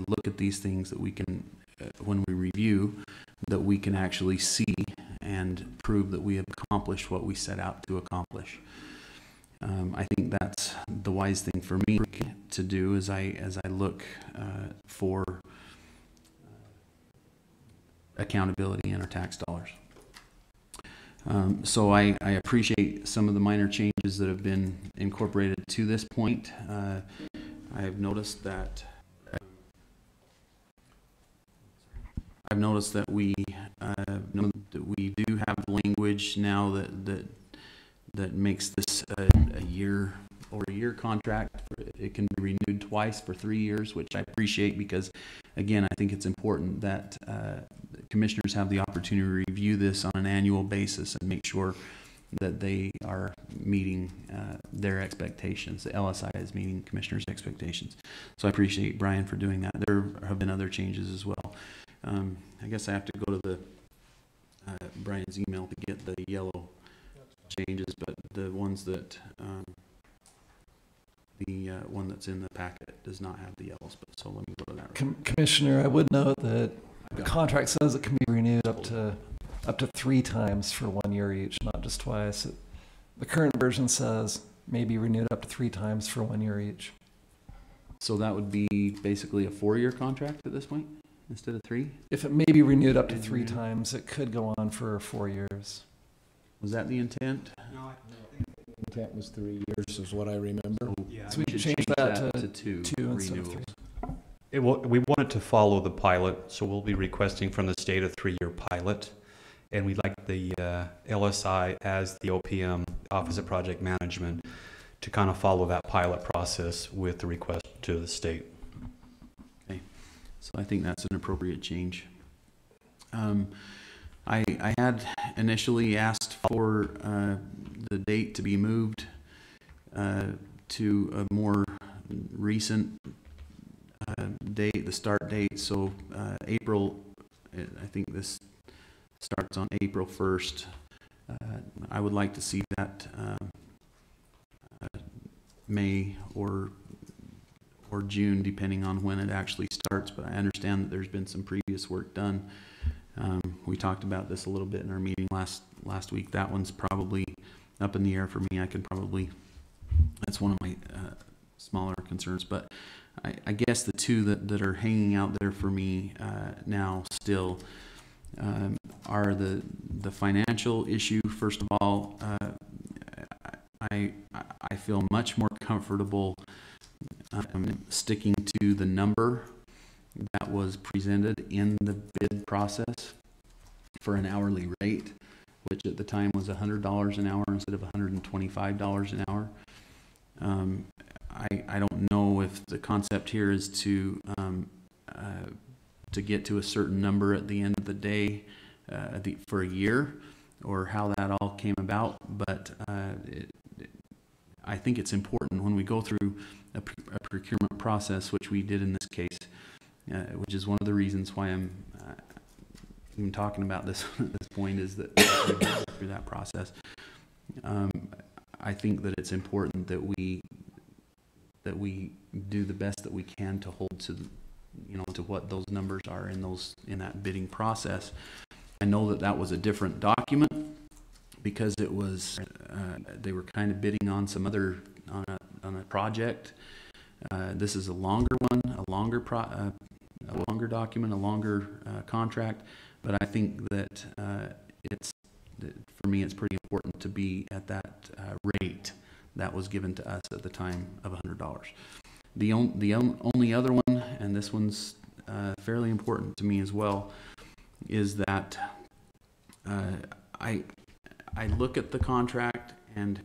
look at these things, that we can when we review, that we can actually see and prove that we have accomplished what we set out to accomplish. I think that's the wise thing for me to do as I look for accountability in our tax dollars. So I appreciate some of the minor changes that have been incorporated to this point. I have noticed that we do have language now that makes this a year over a year contract. It can be renewed twice for 3 years, which I appreciate because, again, I think it's important that commissioners have the opportunity to review this on an annual basis and make sure that they are meeting their expectations. The LSI is meeting commissioners' expectations. So I appreciate Brian for doing that. There have been other changes as well. I guess I have to go to the Brian's email to get the yellow changes, but the ones that the one that's in the packet does not have the yellows. But so let me go to that. Commissioner, I would note that the contract says it can be renewed up to 3 times for 1 year each, not just twice. The current version says may be renewed up to 3 times for 1 year each. So that would be basically a 4-year contract at this point instead of 3? If it may be renewed up to 3 times, it could go on for 4 years. Was that the intent? No, I think the intent was 3 years is what I remember. Yeah, so we can change that to 2 instead of 3. We wanted to follow the pilot, so we'll be requesting from the state a 3-year pilot. And we'd like the LSI as the OPM, Office of Project Management, to kind of follow that pilot process with the request to the state. Okay, so I think that's an appropriate change. I had initially asked for the date to be moved to a more recent date, the start date. So April, I think this starts on April 1st. I would like to see that May or June, depending on when it actually starts. But I understand that there's been some previous work done. We talked about this a little bit in our meeting last week. That one's probably up in the air for me. That's one of my smaller concerns. But I guess the two that are hanging out there for me now still are the financial issue. First of all, I feel much more comfortable sticking to the number that was presented in the bid process for an hourly rate, which at the time was $100 an hour instead of $125 an hour. I don't know if the concept here is to get to a certain number at the end of the day for a year, or how that all came about, but I think it's important when we go through a procurement process, which we did in this case, which is one of the reasons why I'm even talking about this at this point, is that we go through that process. I think that it's important that we do the best that we can to hold to to what those numbers are in that bidding process. I know that was a different document because it was they were kind of bidding on some other on a project. This is a longer one, a longer document, a longer contract. But I think that for me, it's pretty important to be at that rate that was given to us at the time of $100. The only other one, and this one's fairly important to me as well, is that I look at the contract and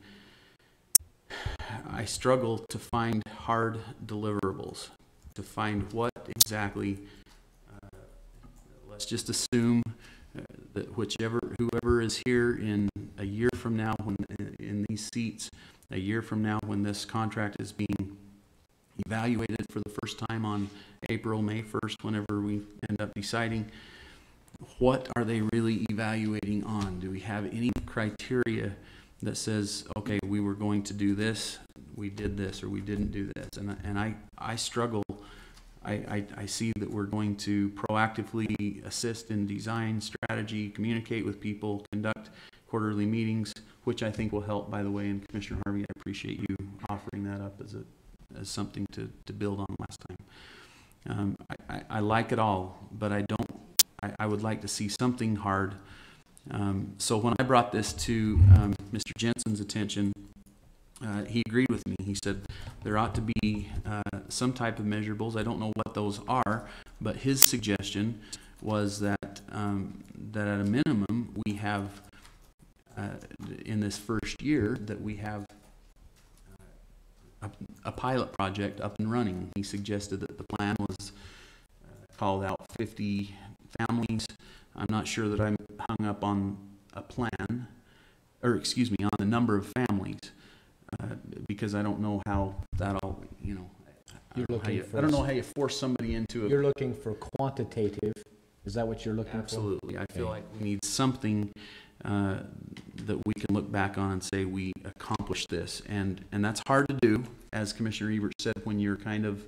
I struggle to find hard deliverables, to find what exactly. Let's just assume that whoever is here in a year from now, when in these seats, a year from now, when this contract is being evaluated for the first time on May 1st, whenever we end up deciding, what are they really evaluating on? Do we have any criteria that says, okay, we were going to do this, we did this, or we didn't do this? And I struggle. I see that we're going to proactively assist in design, strategy, communicate with people, conduct quarterly meetings, which I think will help, by the way. And Commissioner Harvey, I appreciate you offering that up as something to build on last time. I like it all, but I would like to see something hard. So when I brought this to Mr. Jensen's attention, he agreed with me. He said there ought to be some type of measurables. I don't know what those are, but his suggestion was that at a minimum we have in this first year that we have a pilot project up and running. He suggested that the plan was called out 50 families. I'm not sure that I'm hung up on a plan, or excuse me, on the number of families, because I don't know how that'll, you know, I don't know how you force somebody into a... You're looking for quantitative. Is that what you're looking Absolutely. for? I feel like we need something that we can look back on and say we accomplished this. And that's hard to do, as Commissioner Ebert said, when you're kind of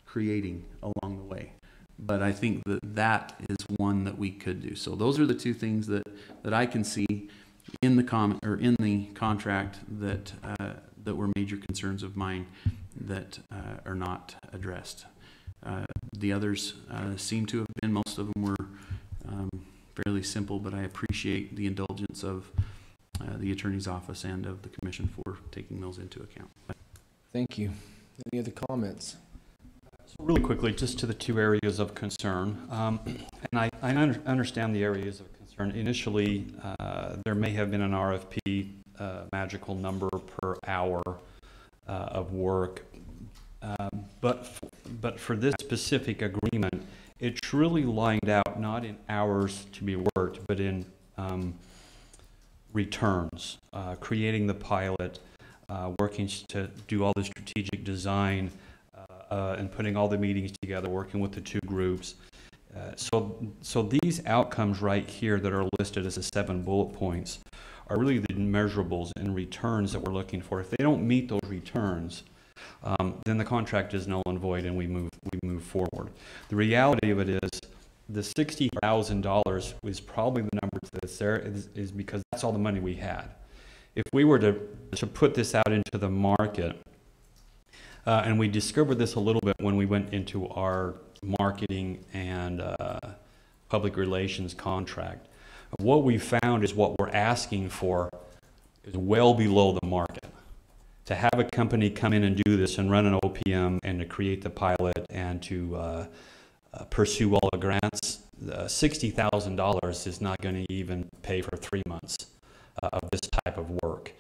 creating along the way. But I think that is one that we could do. So those are the two things that I can see in the in the contract that that were major concerns of mine that are not addressed. The others seem to have been, most of them were fairly simple, but I appreciate the indulgence of the Attorney's Office and of the Commission for taking those into account. Thank you. Any other comments? So really quickly, just to the two areas of concern, and I understand the areas of concern. Initially, there may have been an RFP magical number per hour of work, but for this specific agreement, it's really lined out not in hours to be worked, but in returns, creating the pilot, working to do all the strategic design, and putting all the meetings together, working with the two groups. So these outcomes right here that are listed as the 7 bullet points are really the measurables and returns that we're looking for. If they don't meet those returns, then the contract is null and void, and we move forward. The reality of it is, the $60,000 was probably the number that's there is because that's all the money we had. If we were to put this out into the market, and we discovered this a little bit when we went into our marketing and public relations contract, what we found is what we're asking for is well below the market. To have a company come in and do this and run an OPM and to create the pilot and to pursue all the grants, $60,000 is not going to even pay for 3 months of this type of work.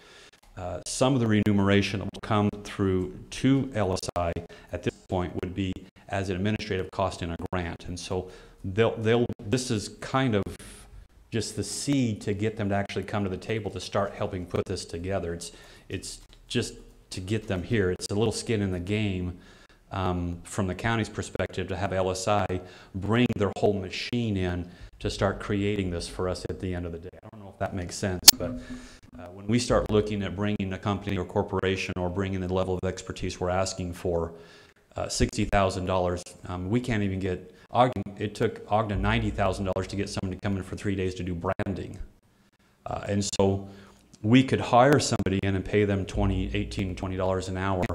Some of the remuneration that will come through to LSI at this point would be as an administrative cost in a grant, and so this is kind of just the seed to get them to actually come to the table to start helping put this together. It's just to get them here. It's a little skin in the game from the county's perspective to have LSI bring their whole machine in to start creating this for us at the end of the day. I don't know if that makes sense, but when we start looking at bringing a company or corporation or bringing the level of expertise we're asking for, $60,000, we can't even get Ogden. It took Ogden $90,000 to get someone to come in for 3 days to do branding, and so we could hire somebody in and pay them $20 an hour,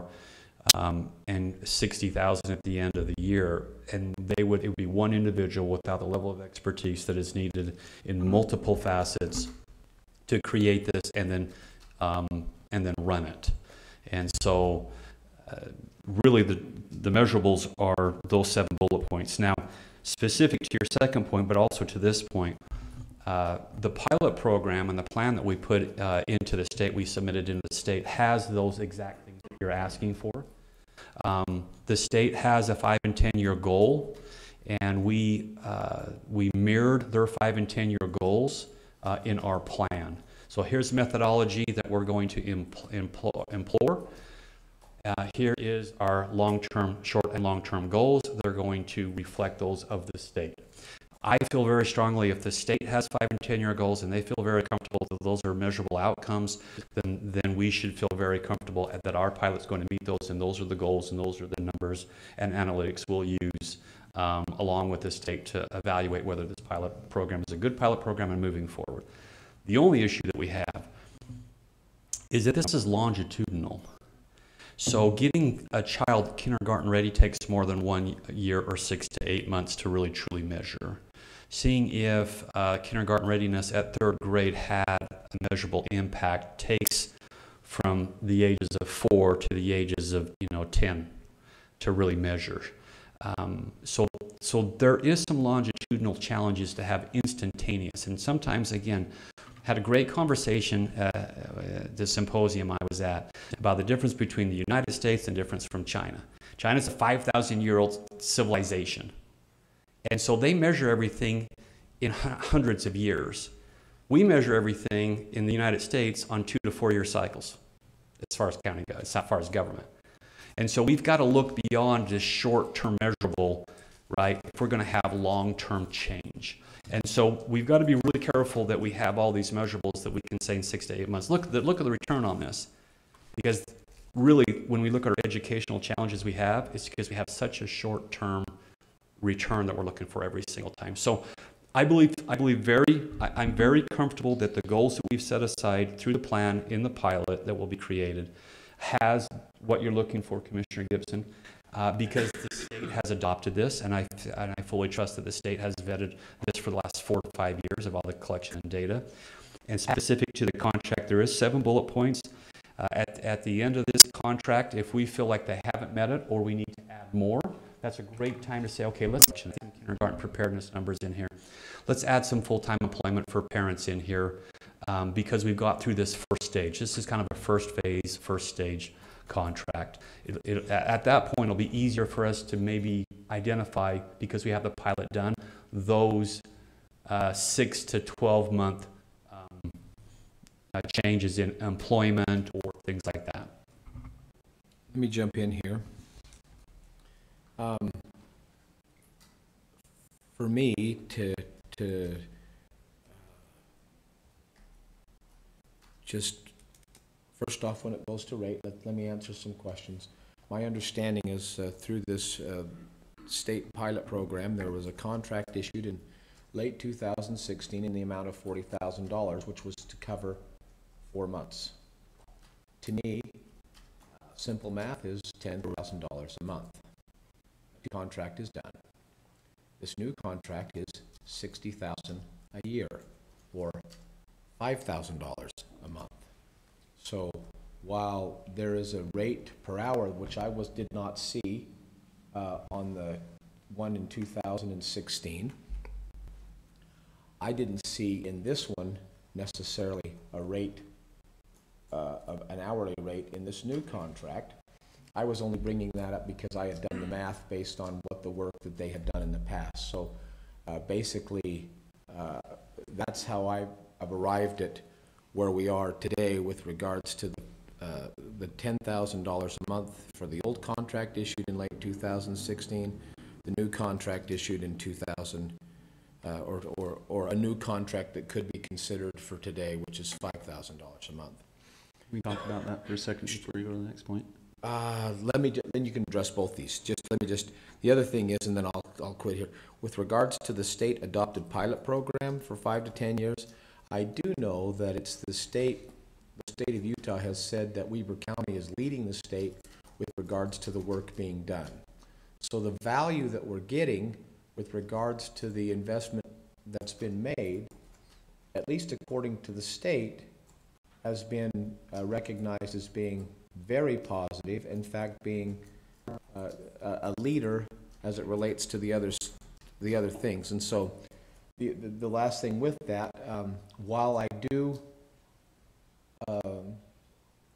and $60,000 at the end of the year, and it would be one individual without the level of expertise that is needed in multiple facets to create this and then run it. And so really the measurables are those 7 bullet points. Now, specific to your second point, but also to this point, the pilot program and the plan that we put into the state, we submitted into the state, has those exact things that you're asking for. The state has a 5 and 10 year goal, and we mirrored their 5 and 10 year goals in our plan. So here's methodology that we're going to implore. Here is our long-term, short and long-term goals. They're going to reflect those of the state. I feel very strongly if the state has 5 and 10 year goals and they feel very comfortable that those are measurable outcomes, then we should feel very comfortable that our pilot's going to meet those, and those are the goals and those are the numbers and analytics we'll use along with the state to evaluate whether this pilot program is a good pilot program and moving forward. The only issue that we have is that this is longitudinal. So getting a child kindergarten ready takes more than 1 year or 6 to 8 months to really truly measure. Seeing if kindergarten readiness at 3rd grade had a measurable impact takes from the ages of 4 to the ages of 10 to really measure. So there is some longitudinal challenges to have instantaneous, and sometimes, again, had a great conversation the symposium I was at about the difference between the United States and the difference from China. China's a 5,000-year-old civilization. And so they measure everything in hundreds of years. We measure everything in the United States on 2 to 4 year cycles, as far as county goes, as far as government. And so we've got to look beyond just short-term measurable, right, if we're going to have long-term change. And so we've got to be really careful that we have all these measurables that we can say in 6 to 8 months. Look at the return on this. Because really, when we look at our educational challenges we have, it's because we have such a short-term return that we're looking for every single time. So I'm very comfortable that the goals that we've set aside through the plan in the pilot that will be created has what you're looking for, Commissioner Gibson, because the state has adopted this, and I fully trust that the state has vetted this for the last 4 to 5 years of all the collection and data. And specific to the contract, there is 7 bullet points. At the end of this contract, if we feel like they haven't met it or we need to add more, that's a great time to say, okay, let's add some kindergarten preparedness numbers in here. Let's add some full-time employment for parents in here because we've got through this first stage. This is kind of a first phase, first stage contract. At that point, it'll be easier for us to maybe identify, because we have the pilot done, those 6 to 12 month changes in employment or things like that. Let me jump in here. For me to just first off, when it goes to rate, let me answer some questions. My understanding is through this state pilot program, there was a contract issued in late 2016 in the amount of $40,000, which was to cover 4 months. To me, simple math is $10,000 a month. The contract is done. This new contract is $60,000 a year, or $5,000 a month. So while there is a rate per hour, which I did not see on the one in 2016, I didn't see in this one necessarily a rate of an hourly rate in this new contract. I was only bringing that up because I had done the math based on what the work that they had done in the past. So basically, that's how I've arrived at where we are today with regards to the $10,000 a month for the old contract issued in late 2016, the new contract issued in 2000, or a new contract that could be considered for today, which is $5,000 a month. Can we talk about that for a second before you go to the next point? Then you can address both these. The other thing is, and then I'll quit here. With regards to the state adopted pilot program for 5 to 10 years, I do know that it's the state of Utah has said that Weber County is leading the state with regards to the work being done. So the value that we're getting with regards to the investment that's been made, at least according to the state, has been recognized as being very positive, in fact being a leader as it relates to the other things. And so the last thing with that, while I do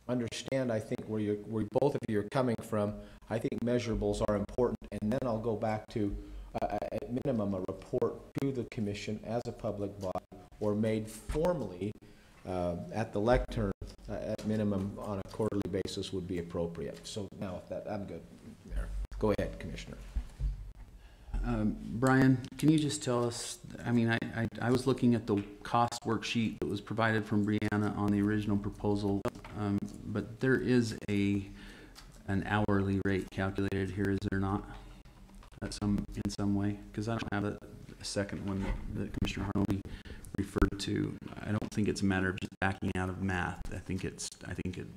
understand, I think where both of you are coming from, I think measurables are important, and then I'll go back to at minimum a report to the commission as a public body, or made formally at the lectern at minimum on a quarterly basis would be appropriate. So now I'm good there. Go ahead, Commissioner. Brian, can you just tell us, I mean, I was looking at the cost worksheet that was provided from Brianna on the original proposal, but there is an hourly rate calculated here, is there not? In some way? Because I don't have a second one that Commissioner Harney referred to. I don't think it's a matter of just backing out of math. I think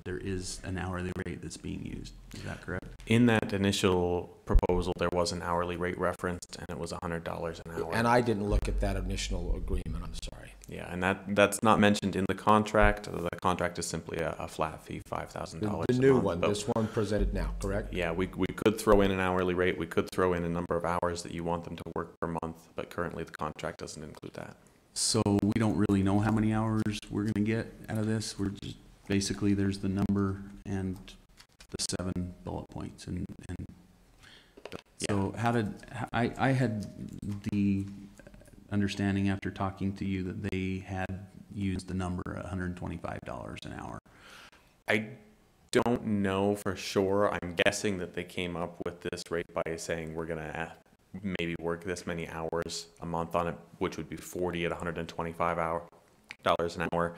there is an hourly rate that's being used. Is that correct? In that initial proposal, there was an hourly rate referenced, and it was $100 an hour. And I didn't look at that initial agreement. I'm sorry. Yeah, and that's not mentioned in the contract. The contract is simply a flat fee, $5,000. The new one, this one presented now, correct? Yeah, we could throw in an hourly rate. We could throw in a number of hours that you want them to work per month, but currently the contract doesn't include that. So we don't really know how many hours we're going to get out of this. We're just basically there's the number and the 7 bullet points, and so I had the understanding after talking to you that they had used the number $125 an hour. I don't know for sure. I'm guessing that they came up with this rate by saying we're gonna maybe work this many hours a month on it, which would be 40 at $125 an hour.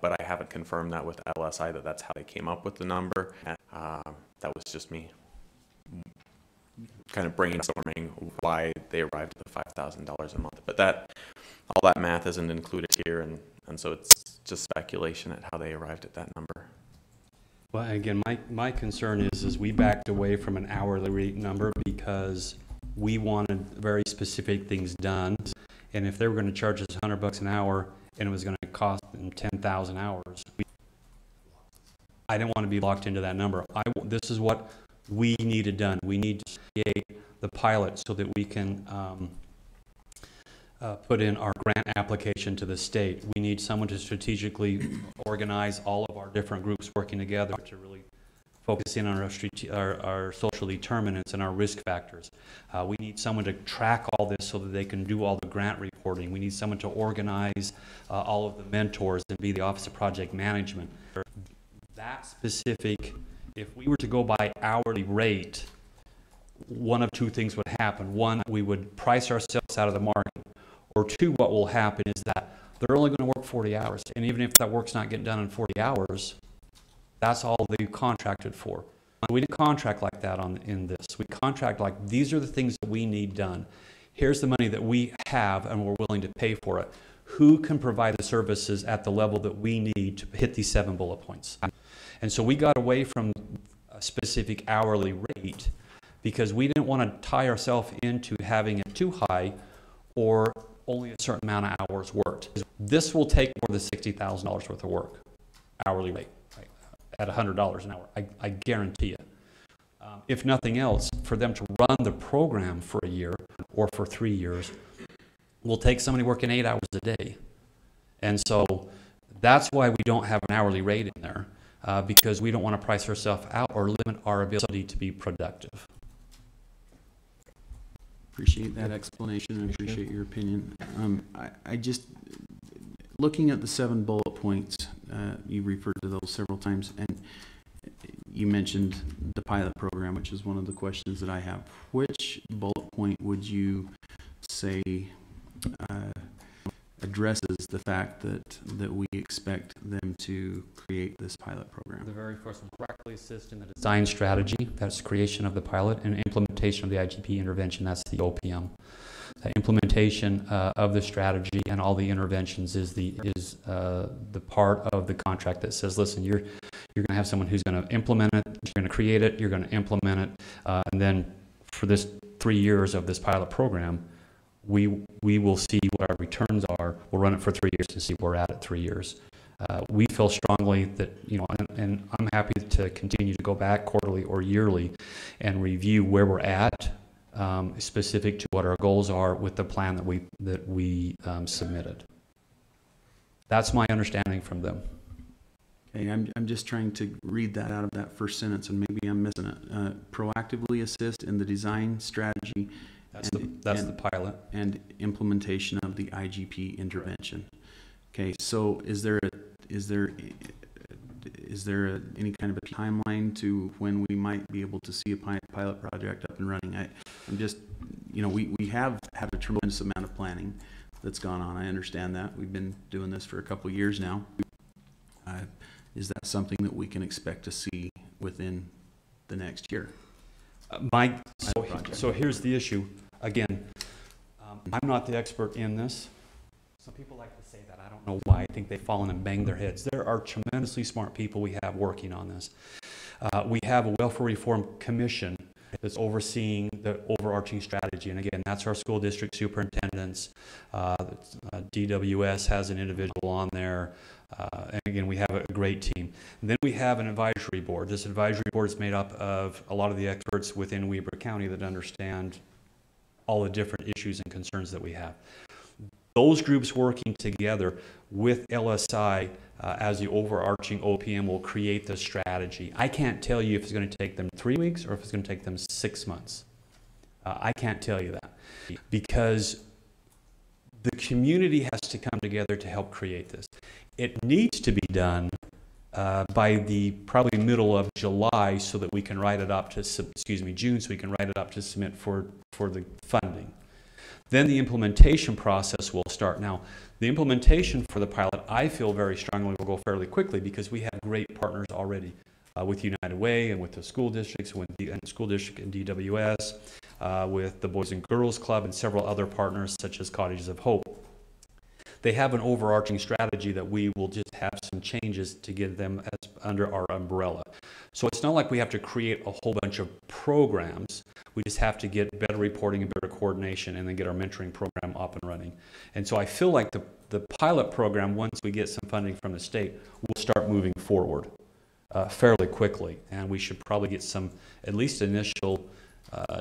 But I haven't confirmed that with LSI that that's how they came up with the number. That was just me kind of brainstorming why they arrived at the $5,000 a month. But all that math isn't included here, and so it's just speculation at how they arrived at that number. Well, again, my concern is we backed away from an hourly rate number because we wanted very specific things done. And if they were going to charge us $100 an hour and it was going to cost them 10,000 hours, I didn't want to be locked into that number. This is what we needed done. We need to create the pilot so that we can put in our grant application to the state. We need someone to strategically organize all of our different groups working together to really focus in on our social determinants and our risk factors. We need someone to track all this so that they can do all the grant reporting. We need someone to organize all of the mentors and be the Office of Project Management. That specific, if we were to go by hourly rate, one of two things would happen. One, we would price ourselves out of the market. Or two, what will happen is that they're only going to work 40 hours. And even if that work's not getting done in 40 hours, that's all they contracted for. We didn't contract like that in this. We contract like, these are the things that we need done. Here's the money that we have and we're willing to pay for it. Who can provide the services at the level that we need to hit these 7 bullet points? And so we got away from a specific hourly rate because we didn't want to tie ourselves into having it too high or only a certain amount of hours worked. This will take more than $60,000 worth of work, hourly rate, right, at $100 an hour. I guarantee it. If nothing else, for them to run the program for a year or for 3 years will take somebody working 8 hours a day. And so that's why we don't have an hourly rate in there, because we don't want to price ourselves out or limit our ability to be productive. Appreciate that explanation and appreciate your opinion. I just, looking at the 7 bullet points, you referred to those several times, and you mentioned the pilot program, which is one of the questions that I have. Which bullet point would you say addresses the fact that we expect them to create this pilot program? The very first one, correctly assist in the design strategy, that's creation of the pilot, and implementation of the IGP intervention, that's the OPM. The implementation of the strategy and all the interventions is the part of the contract that says, listen, you're going to have someone who's going to implement it, you're going to create it, you're going to implement it, and then for this 3 years of this pilot program, we will see what our returns are. We'll run it for 3 years and see where we're at 3 years. We feel strongly that, and I'm happy to continue to go back quarterly or yearly and review where we're at, specific to what our goals are with the plan that we submitted. That's my understanding from them. Okay, I'm just trying to read that out of that first sentence, and maybe I'm missing it. Proactively assist in the design strategy. That's the pilot. And implementation of the IGP intervention. Okay, so is there any kind of a timeline to when we might be able to see a pilot project up and running? I'm just, we have had a tremendous amount of planning that's gone on. I understand that. We've been doing this for a couple of years now. Is that something that we can expect to see within the next year? So here's the issue. Again, I'm not the expert in this. Some people like to say that. I don't know why. I think they've fallen and banged their heads. There are tremendously smart people we have working on this. We have a Welfare Reform Commission that's overseeing the overarching strategy. And again, that's our school district superintendents. DWS has an individual on there. And again, we have a great team. And then we have an advisory board. This advisory board is made up of a lot of the experts within Weber County that understand all the different issues and concerns that we have. those groups working together with LSI as the overarching OPM will create the strategy. I can't tell you if it's going to take them 3 weeks or if it's going to take them 6 months. I can't tell you that, because the community has to come together to help create this. It needs to be done by the probably middle of July, so that we can write it up to, June, so we can write it up to submit for the funding. Then the implementation process will start. Now, the implementation for the pilot, I feel very strongly, will go fairly quickly, because we have great partners already with United Way and with the school districts, with the school district and DWS, with the Boys and Girls Club and several other partners such as Cottages of Hope. They have an overarching strategy that we will just have some changes to get them as under our umbrella. So it's not like we have to create a whole bunch of programs. We just have to get better reporting and better coordination, and then get our mentoring program up and running. And so I feel like the pilot program, once we get some funding from the state, will start moving forward fairly quickly. And we should probably get some, at least initial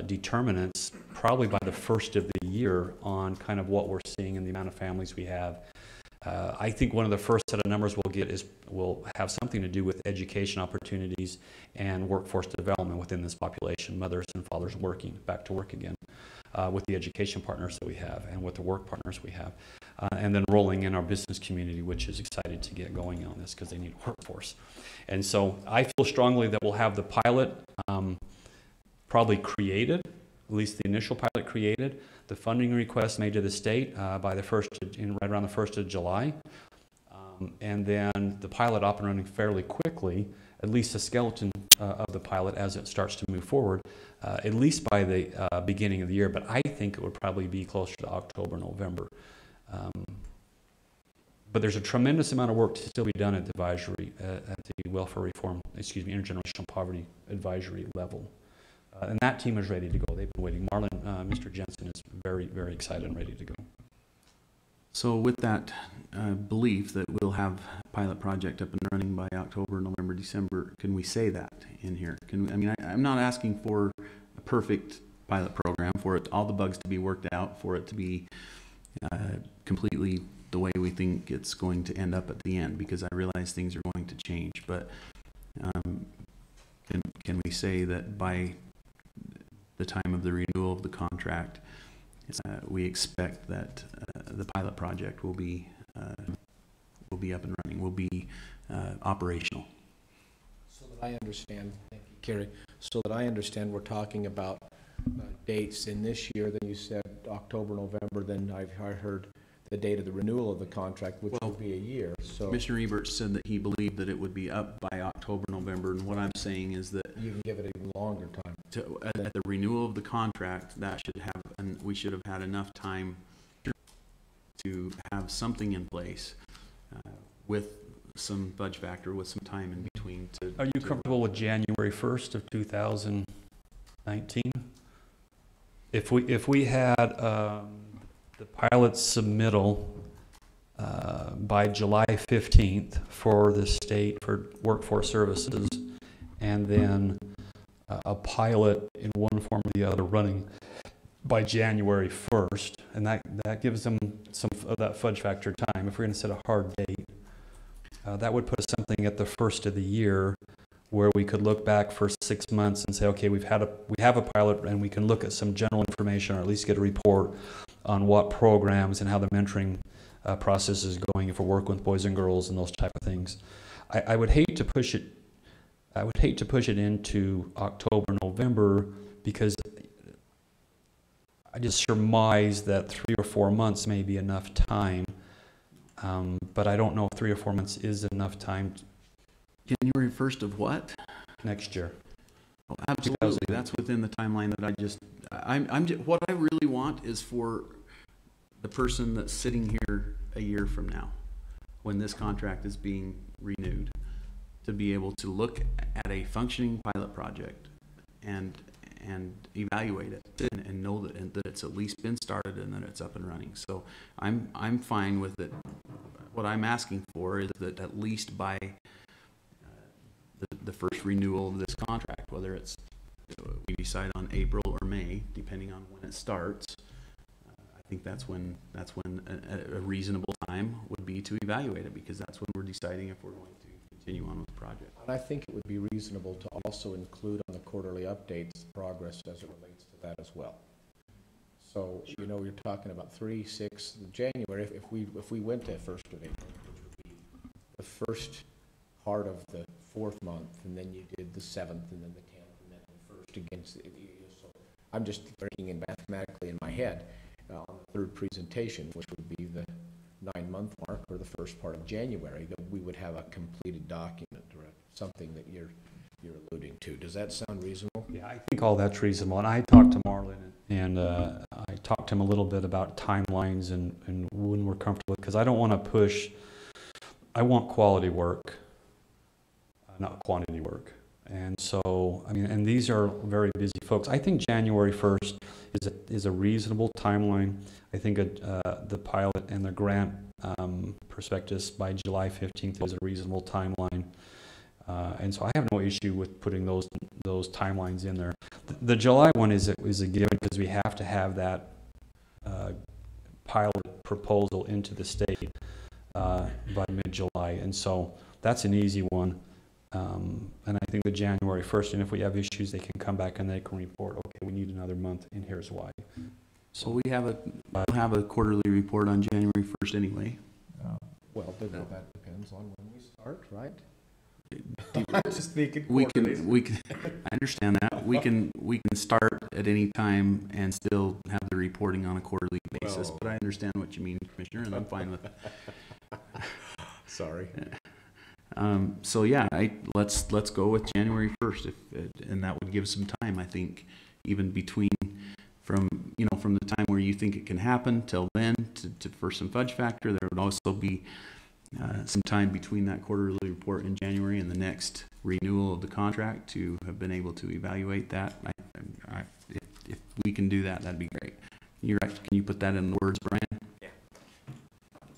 determinants probably by the first of the year on kind of what we're seeing and the amount of families we have. I think one of the first set of numbers we'll get will have something to do with education opportunities and workforce development within this population, mothers and fathers working back to work again, with the education partners that we have and with the work partners we have. And then rolling in our business community, which is excited to get going on this because they need a workforce. And so I feel strongly that we'll have the pilot probably created, at least the initial pilot created, the funding request made to the state by the right around the 1st of July, and then the pilot up and running fairly quickly, at least a skeleton of the pilot as it starts to move forward, at least by the beginning of the year. But I think it would probably be closer to October, November. But there's a tremendous amount of work to still be done at the advisory, at the welfare reform, intergenerational poverty advisory level. And that team is ready to go. They've been waiting. Marlon, Mr. Jensen is very, very excited and ready to go. So with that belief that we'll have a pilot project up and running by October, November, December, can we say that in here? I'm not asking for a perfect pilot program, for it, all the bugs to be worked out, for it to be completely the way we think it's going to end up at the end, because I realize things are going to change. But can we say that by the time of the renewal of the contract, we expect that the pilot project will be up and running, will be operational? So that I understand, thank you, Kerry. So that I understand, we're talking about dates in this year. Then you said October, November. Then I heard the date of the renewal of the contract, which will be a year. So Commissioner Ebert said that he believed that it would be up by October, November, and what I'm saying is that you can give it even longer time. At the renewal of the contract, that should have, and we should have had enough time to have something in place with some fudge factor, with some time in between. Are you comfortable with January 1st of 2019? If we had the pilot submittal by July 15th for the state for workforce services, and then a pilot in one form or the other running by January 1st, and that gives them some of that fudge factor time. If we're going to set a hard date, that would put something at the first of the year where we could look back for 6 months and say, okay, we have a pilot, and we can look at some general information, or at least get a report on what programs and how the mentoring process is going if we're working with boys and girls and those type of things. I would hate to push it. I would hate to push it into October, November, because I just surmise that 3 or 4 months may be enough time. But I don't know if 3 or 4 months is enough time. January 1st of what? Next year. Oh, absolutely. That's within the timeline that what I really want is for the person that's sitting here a year from now, when this contract is being renewed, to be able to look at a functioning pilot project and evaluate it and know that it's at least been started and that it's up and running. So I'm fine with it. What I'm asking for is that at least by the first renewal of this contract, whether it's we decide on April or May, depending on when it starts, I think that's when a reasonable time would be to evaluate it, because that's when we're deciding if we're going to continue on with the project. And I think it would be reasonable to also include on the quarterly updates progress as it relates to that as well. So, you know, you're talking about 3, 6, January, if we went to 1st of April, which would be the first part of the 4th month, and then you did the 7th, and then the 10th, and then the 1st against the, so I'm just thinking in mathematically in my head, on the 3rd presentation, which would be the 9-month mark, or the first part of January, that we would have a completed document, or something that you're alluding to. Does that sound reasonable? Yeah, I think all that's reasonable. And I talked to Marlon, and I talked to him a little bit about timelines and when we're comfortable, because I don't want to push. I want quality work, not quantity work. And so, I mean, and these are very busy folks. I think January 1st is a reasonable timeline. I think the pilot and the grant prospectus by July 15th is a reasonable timeline. And so I have no issue with putting those timelines in there. The July one is a given, because we have to have that pilot proposal into the state by mid-July, and so that's an easy one. And I think the January 1st, and if we have issues, they can come back and they can report, okay, we need another month, and here's why. So we have a quarterly report on January 1st anyway. Well, that depends on when we start, right? Just thinking we can I understand that we can start at any time and still have the reporting on a quarterly basis, but I understand what you mean, Commissioner, and I'm fine with it. Sorry. So yeah, let's go with January 1st, and that would give some time, I think, even between from the time where you think it can happen till then for some fudge factor. There would also be some time between that quarterly report in January and the next renewal of the contract to have been able to evaluate that. If we can do that, that'd be great. You're right. Can you put that in words, Brian? Yeah.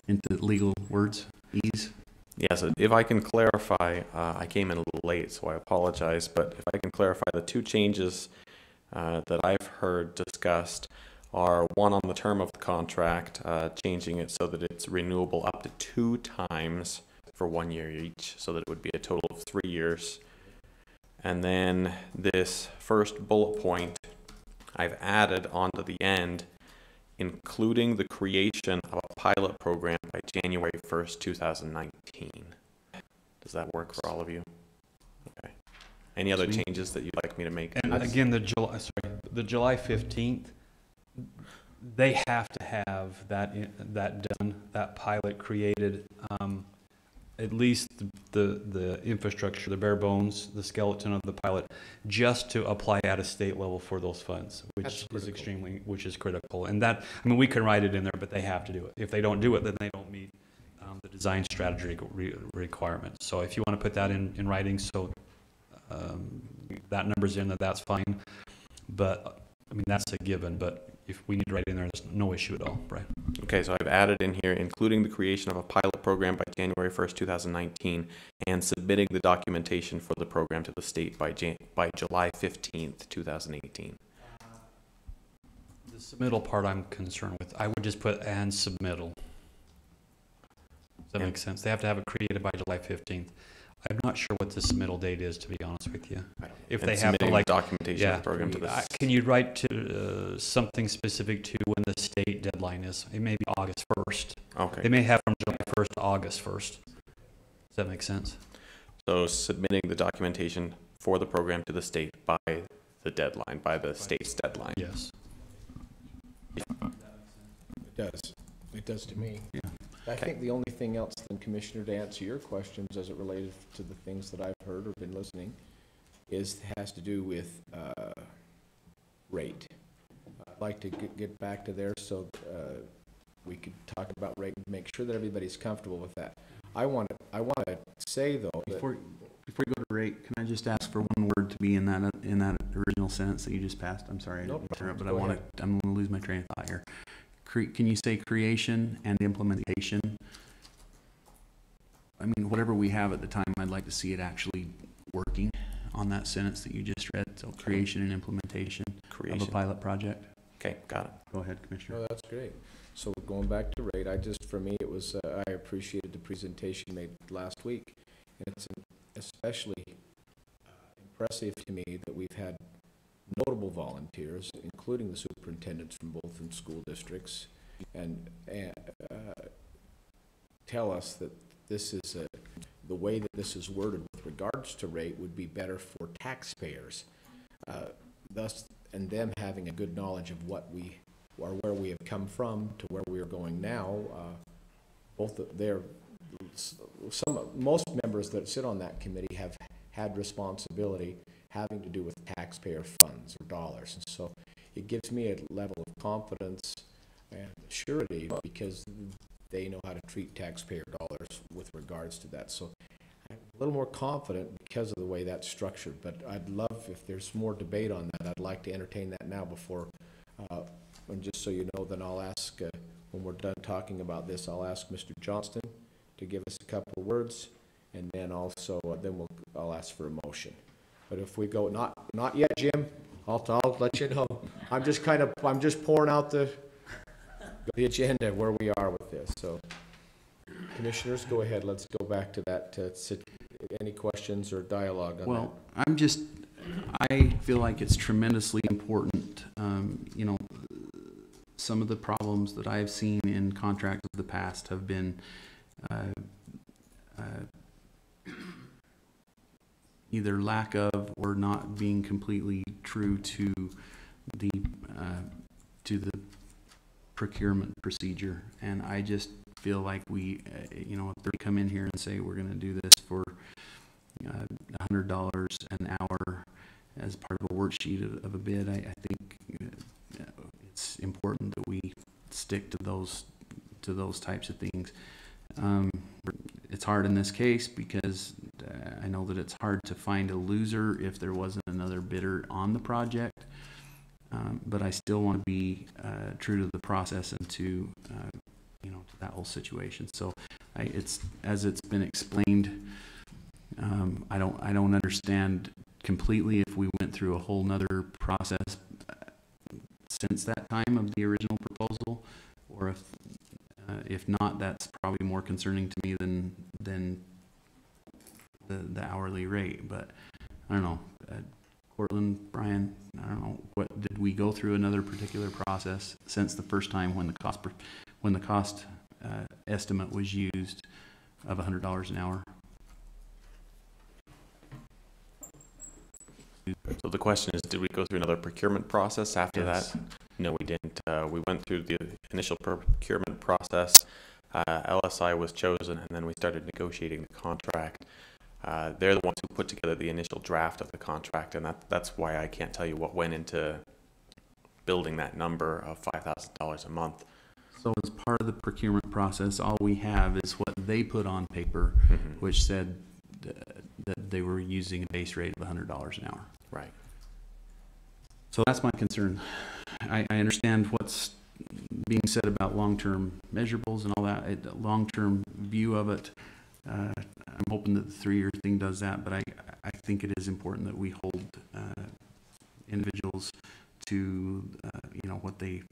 Into legal words, ease. Yeah, so if I can clarify, I came in a little late, so I apologize, but if I can clarify, the two changes that I've heard discussed are one on the term of the contract, changing it so that it's renewable up to 2 times for 1 year each, so that it would be a total of 3 years. And then this first bullet point, I've added onto the end, including the creation of a pilot program by January 1st, 2019. Does that work for all of you? Okay. Any other changes that you'd like me to make? And again, the July 15th, they have to have that done, that pilot created, at least the infrastructure, the bare bones, the skeleton of the pilot, just to apply at a state level for those funds, which is critical. And that, I mean, we can write it in there, but they have to do it. If they don't do it, then they don't meet the design strategy requirements. So if you want to put that in writing, so that number's in, that's fine. But I mean, that's a given, but if we need to write it in there, there's no issue at all, right? Okay, so I've added in here, including the creation of a pilot program by January 1st, 2019, and submitting the documentation for the program to the state by July 15th, 2018. The submittal part I'm concerned with. I would just put and submittal. Does that make sense? They have to have it created by July 15th. I'm not sure what the submittal date is, to be honest with you. If they have to, like, documentation of the program to the can you write to something specific to when the state deadline is? It may be August 1st. Okay. They may have from July 1st to August 1st. Does that make sense? So submitting the documentation for the program to the state by the deadline, by the state's deadline. Yes. It does. It does to me. Yeah. I think the only thing else, then, Commissioner, to answer your questions as it related to the things that I've heard or been listening, has to do with rate. I'd like to get back to there so we could talk about rate and make sure that everybody's comfortable with that. I want to say though, before you go to rate, can I just ask for one word to be in that original sentence that you just passed? I'm sorry, I didn't interrupt, but I'm going to lose my train of thought here. Can you say creation and implementation? I mean, whatever we have at the time, I'd like to see it actually working on that sentence that you just read. So creation and implementation of a pilot project. Okay, got it. Go ahead, Commissioner. No, that's great. So going back to rate, for me, it was, I appreciated the presentation made last week. And it's especially impressive to me that we've had notable volunteers, including the superintendents from both from school districts, and tell us that this is the way that this is worded with regards to rate would be better for taxpayers. Thus, and them having a good knowledge of what we, or where we have come from to where we are going now. Most members that sit on that committee have had responsibility having to do with taxpayer funds or dollars. And so it gives me a level of confidence and surety because they know how to treat taxpayer dollars with regards to that. So I'm a little more confident because of the way that's structured, but I'd love, if there's more debate on that, I'd like to entertain that now before, and just so you know, then I'll ask, when we're done talking about this, I'll ask Mr. Johnston to give us a couple of words, and then also, I'll ask for a motion. But if we go, not yet, Jim, I'll let you know. I'm just pouring out the agenda where we are with this. So, commissioners, go ahead. Let's go back to that. Any questions or dialogue on that? I feel like it's tremendously important. You know, some of the problems that I've seen in contracts of the past have been either lack of or not being completely true to the procurement procedure. And I just feel like we, you know, if they come in here and say we're going to do this for $100 an hour as part of a worksheet of a bid, I think it's important that we stick to those types of things. It's hard in this case because I know that it's hard to find a loser if there wasn't another bidder on the project, but I still want to be true to the process and to you know, to that whole situation. So it's as it's been explained. I don't understand completely if we went through a whole nother process since that time of the original proposal, or if not, that's probably more concerning to me than the hourly rate. But I don't know, Cortland, Brian, I don't know, what did we go through another particular process since the first time when the cost estimate was used of $100 an hour? So the question is, did we go through another procurement process after that? No, we didn't. We went through the initial procurement process. LSI was chosen, and then we started negotiating the contract. They're the ones who put together the initial draft of the contract, and that's why I can't tell you what went into building that number of $5,000 a month. So as part of the procurement process, all we have is what they put on paper, which said that they were using a base rate of $100 an hour. Right. So that's my concern. I understand what's being said about long-term measurables and all that, long-term view of it. I'm hoping that the 3-year thing does that, but I think it is important that we hold individuals to you know, what they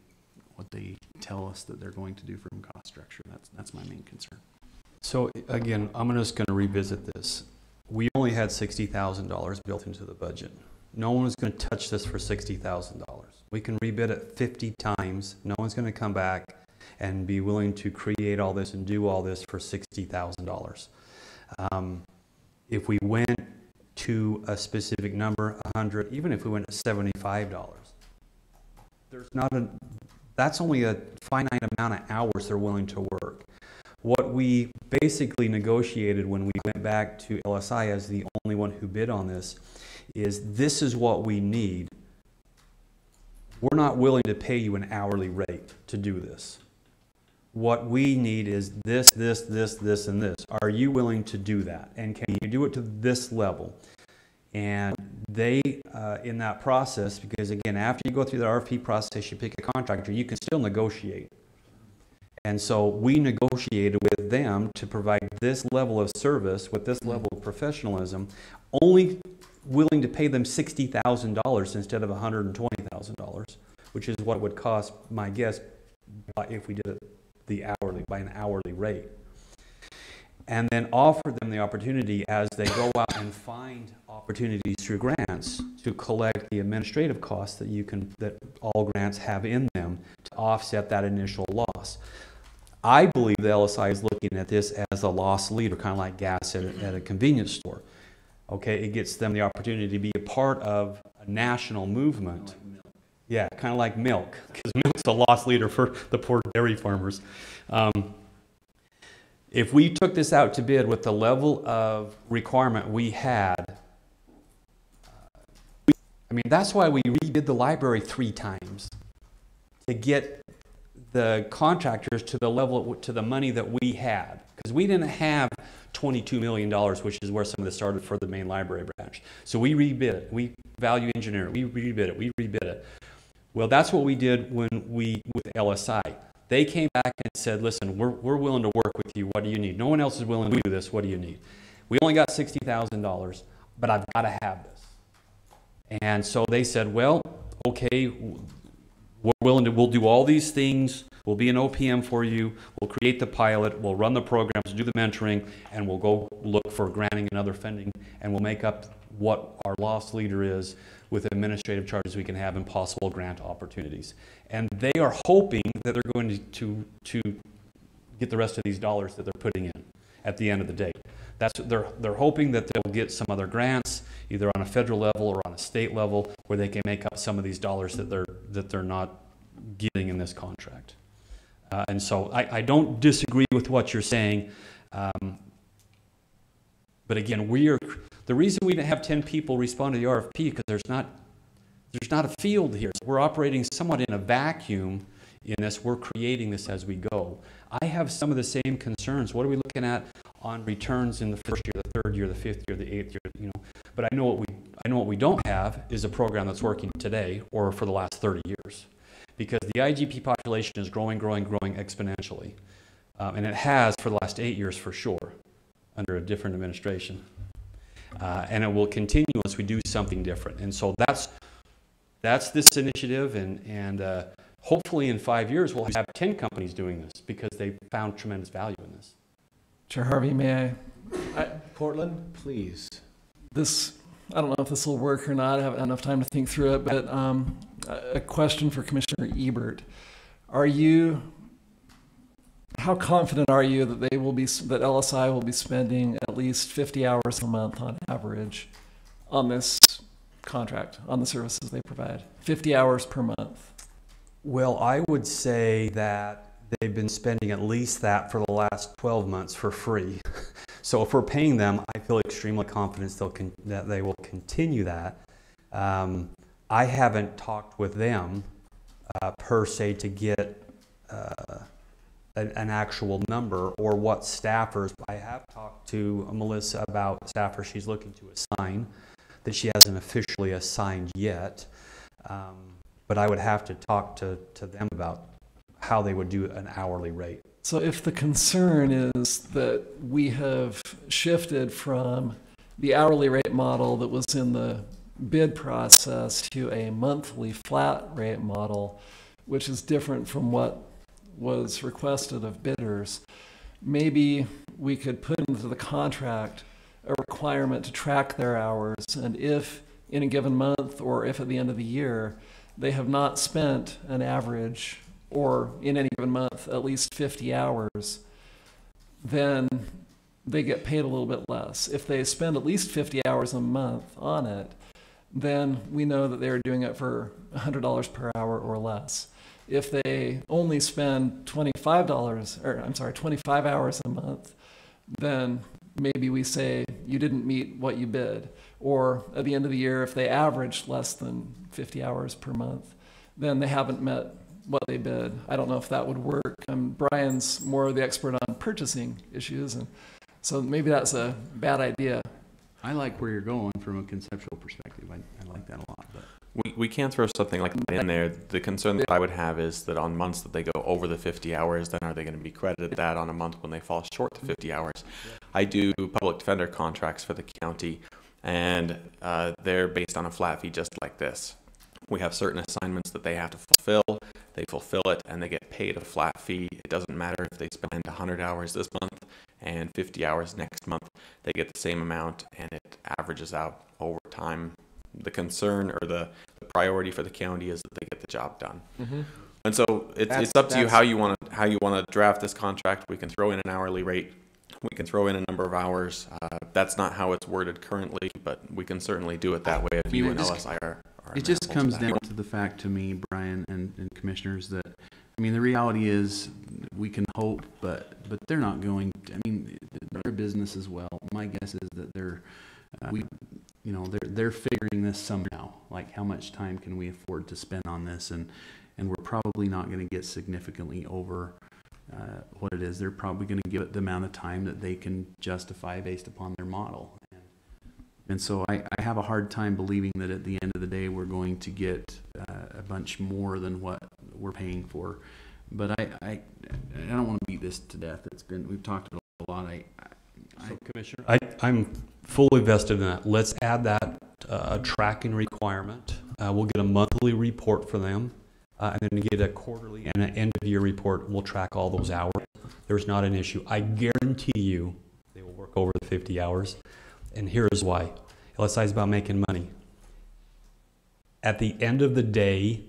tell us that they're going to do from cost structure. That's my main concern. So again, I'm just going to revisit this. We only had $60,000 built into the budget. No one is going to touch this for $60,000. We can rebid it 50 times. No one's going to come back and be willing to create all this and do all this for $60,000. If we went to a specific number, 100, even if we went to $75, that's only a finite amount of hours they're willing to work. What we basically negotiated when we went back to LSI as the only one who bid on this is what we need. We're not willing to pay you an hourly rate to do this. What we need is this, this, and this. Are you willing to do that? And can you do it to this level? And they, in that process, because again, after you go through the RFP process, you pick a contractor, you can still negotiate. And so we negotiated with them to provide this level of service with this level of professionalism, only willing to pay them $60,000 instead of $120,000, which is what it would cost, my guess, if we did it by an hourly rate. And then offer them the opportunity as they go out and find opportunities through grants to collect the administrative costs that all grants have in them to offset that initial loss. I believe the LSI is looking at this as a loss leader, kind of like gas at a convenience store. Okay, it gets them the opportunity to be a part of a national movement. Yeah, kind of like milk, because milk's the loss leader for the poor dairy farmers. If we took this out to bid with the level of requirement we had, I mean, that's why we redid the library 3 times, to get the contractors to the level, to the money that we had. Because we didn't have $22 million, which is where some of this started for the main library branch. So we rebid it. We value engineer it. We rebid it. We rebid it. Well, that's what we did with LSI. They came back and said, listen, we're willing to work with you. What do you need? No one else is willing to do this. What do you need? We only got $60,000, but I've got to have this. And so they said, well, okay, we'll do all these things. We'll be an OPM for you. We'll create the pilot. We'll run the programs, do the mentoring, and we'll go look for granting and other funding, and we'll make up what our loss leader is with administrative charges we can have and possible grant opportunities. And they are hoping that they're going to get the rest of these dollars that they're putting in at the end of the day. They're hoping that they'll get some other grants, either on a federal level or on a state level, where they can make up some of these dollars that they're not getting in this contract. And so I don't disagree with what you're saying. But again, the reason we didn't have 10 people respond to the RFP because there's not a field here. We're operating somewhat in a vacuum in this. We're creating this as we go. I have some of the same concerns. What are we looking at on returns in the first year, the third year, the fifth year, the 8th year? You know, but I know what we don't have is a program that's working today or for the last 30 years, because the IGP population is growing exponentially, and it has for the last 8 years for sure, under a different administration. And it will continue unless we do something different. And so that's this initiative, and hopefully in 5 years we'll have 10 companies doing this because they found tremendous value in this. Chair Harvey, may I? Portland, please. I don't know if this will work or not. I haven't had enough time to think through it, but a question for Commissioner Ebert. How confident are you that that LSI will be spending at least 50 hours a month on average on this contract, on the services they provide? 50 hours per month. Well, I would say that they've been spending at least that for the last 12 months for free. So if we're paying them, I feel extremely confident that they will continue that. I haven't talked with them per se to get an actual number or what staffers. I have talked to Melissa about staffers she's looking to assign that she hasn't officially assigned yet. But I would have to talk to them about how they would do an hourly rate. So if the concern is that we have shifted from the hourly rate model that was in the bid process to a monthly flat rate model, which is different from what was requested of bidders, maybe we could put into the contract a requirement to track their hours, and if in a given month or if at the end of the year they have not spent an average or in any given month at least 50 hours, then they get paid a little bit less. If they spend at least 50 hours a month on it, then we know that they're doing it for $100 per hour or less. If they only spend 25 hours a month, then maybe we say you didn't meet what you bid. Or at the end of the year, if they averaged less than 50 hours per month, then they haven't met what they bid. I don't know if that would work. Brian's more the expert on purchasing issues, and so maybe that's a bad idea. I like where you're going from a conceptual perspective. I like that a lot. But we can't throw something like that in there. The concern that I would have is that on months that they go over the 50 hours, then are they going to be credited that on a month when they fall short to 50 hours? I do public defender contracts for the county, and they're based on a flat fee just like this. We have certain assignments that they have to fulfill. They fulfill it and they get paid a flat fee. It doesn't matter if they spend 100 hours this month and 50 hours next month. They get the same amount, and it averages out over time. The concern or the priority for the county is that they get the job done. Mm-hmm. And so it's up to you how you want to draft this contract. We can throw in an hourly rate. We can throw in a number of hours. That's not how it's worded currently, but we can certainly do it that way if you and LSI are it just comes amenable to down that. to the fact to me, Brian and commissioners, that, I mean, the reality is we can hope, but they're not going to, I mean, they're a business as well. My guess is that they're figuring this somehow, like how much time can we afford to spend on this, and we're probably not going to get significantly over what it is. They're probably going to give it the amount of time that they can justify based upon their model. And so I have a hard time believing that at the end of the day we're going to get a bunch more than what we're paying for. But I don't want to beat this to death. We've talked about it a lot. Commissioner, I'm fully vested in that. Let's add that tracking requirement. We'll get a monthly report for them, and then get a quarterly and an end-of-year report. We'll track all those hours. There's not an issue. I guarantee you they will work over the 50 hours. And here's why. LSI is about making money. At the end of the day,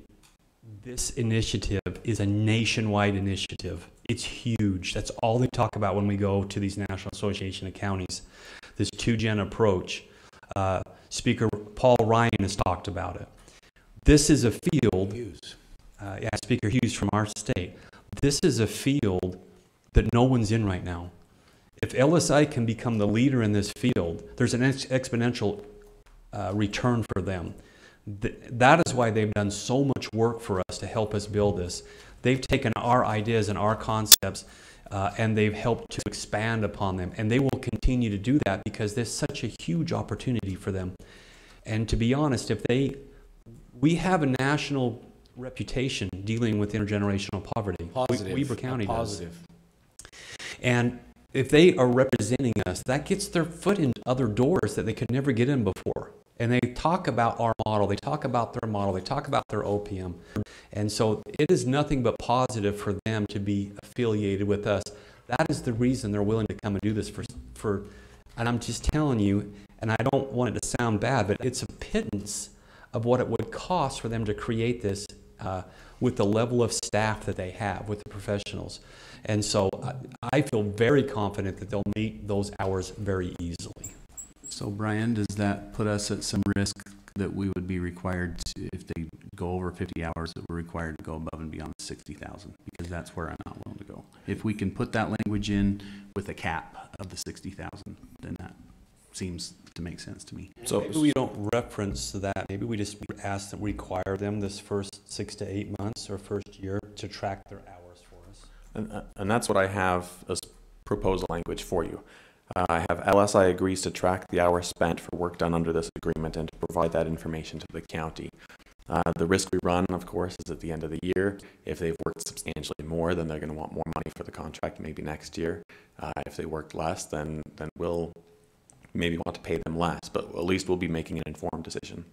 this initiative is a nationwide initiative. It's huge. That's all they talk about when we go to these National Association of Counties, this 2-gen approach. Speaker Paul Ryan has talked about it. This is a field, Speaker Hughes from our state, this is a field that no one's in right now. If LSI can become the leader in this field, there's an exponential return for them. That is why they've done so much work for us to help us build this. They've taken our ideas and our concepts and they've helped to expand upon them. And they will continue to do that because there's such a huge opportunity for them. And to be honest, we have a national reputation dealing with intergenerational poverty. Positive. Weber County positive. does. And if they are representing us, that gets their foot in other doors that they could never get in before. And they talk about our model, they talk about their model, they talk about their OPM. And so it is nothing but positive for them to be affiliated with us. That is the reason they're willing to come and do this for and I'm just telling you, and I don't want it to sound bad, but it's a pittance of what it would cost for them to create this with the level of staff that they have, with the professionals. And so I feel very confident that they'll meet those hours very easily. So Brian, does that put us at some risk that we would be required to, if they go over 50 hours, that we're required to go above and beyond 60,000? Because that's where I'm not willing to go. If we can put that language in with a cap of the 60,000, then that seems to make sense to me. So maybe we don't reference that. Maybe we just ask them, require them this first 6 to 8 months or first year to track their hours for us. And that's what I have as proposal language for you. I have LSI agrees to track the hours spent for work done under this agreement and to provide that information to the county. The risk we run, of course, is at the end of the year. If they've worked substantially more, then they're going to want more money for the contract maybe next year. If they worked less, then we'll maybe want to pay them less, but at least we'll be making an informed decision.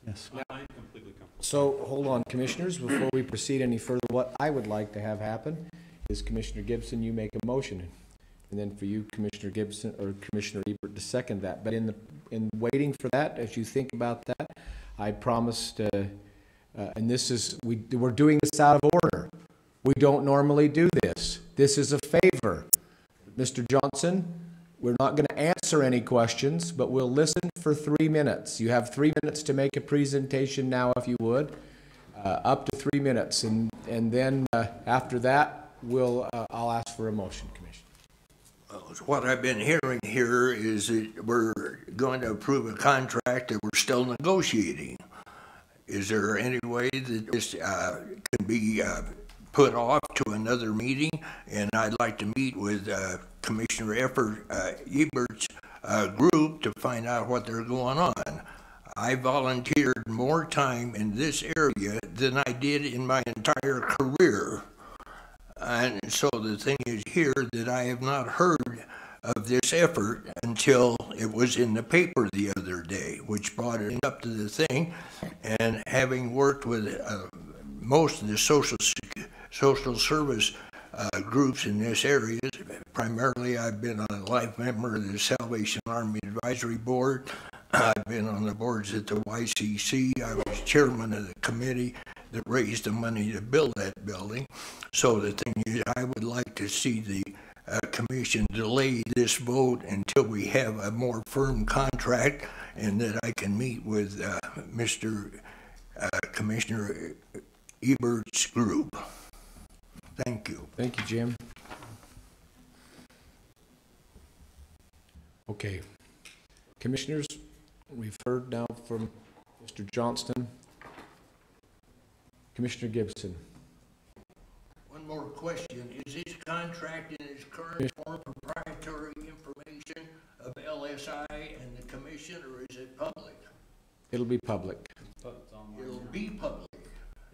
Yes. I'm completely comfortable. So hold on, commissioners, before we proceed any further, what I would like to have happen is Commissioner Gibson, you make a motion. And then for you, Commissioner Gibson or Commissioner Ebert, to second that. But in waiting for that, as you think about that, I promised, and this is, we're doing this out of order. We don't normally do this. This is a favor. Mr. Johnson, we're not going to answer any questions, but we'll listen for 3 minutes. You have 3 minutes to make a presentation now, if you would, up to 3 minutes. And then after that, I'll ask for a motion, Commissioner. What I've been hearing here is that we're going to approve a contract that we're still negotiating. Is there any way that this can be put off to another meeting? And I'd like to meet with Commissioner Ebert's group to find out what they're going on. I volunteered more time in this area than I did in my entire career. And so the thing is here that I have not heard of this effort until it was in the paper the other day, which brought it up to the thing. And having worked with most of the social service groups in this area, primarily I've been a life member of the Salvation Army Advisory Board. I've been on the boards at the YCC. I was chairman of the committee that raised the money to build that building. So the thing is, I would like to see the commission delay this vote until we have a more firm contract and that I can meet with Commissioner Ebert's group. Thank you. Thank you, Jim. Okay. Commissioners, we've heard now from Mr. Johnston. Commissioner Gibson. One more question. Is this contract in its current form proprietary information of LSI and the commission, or is it public? It'll be public. It'll be public.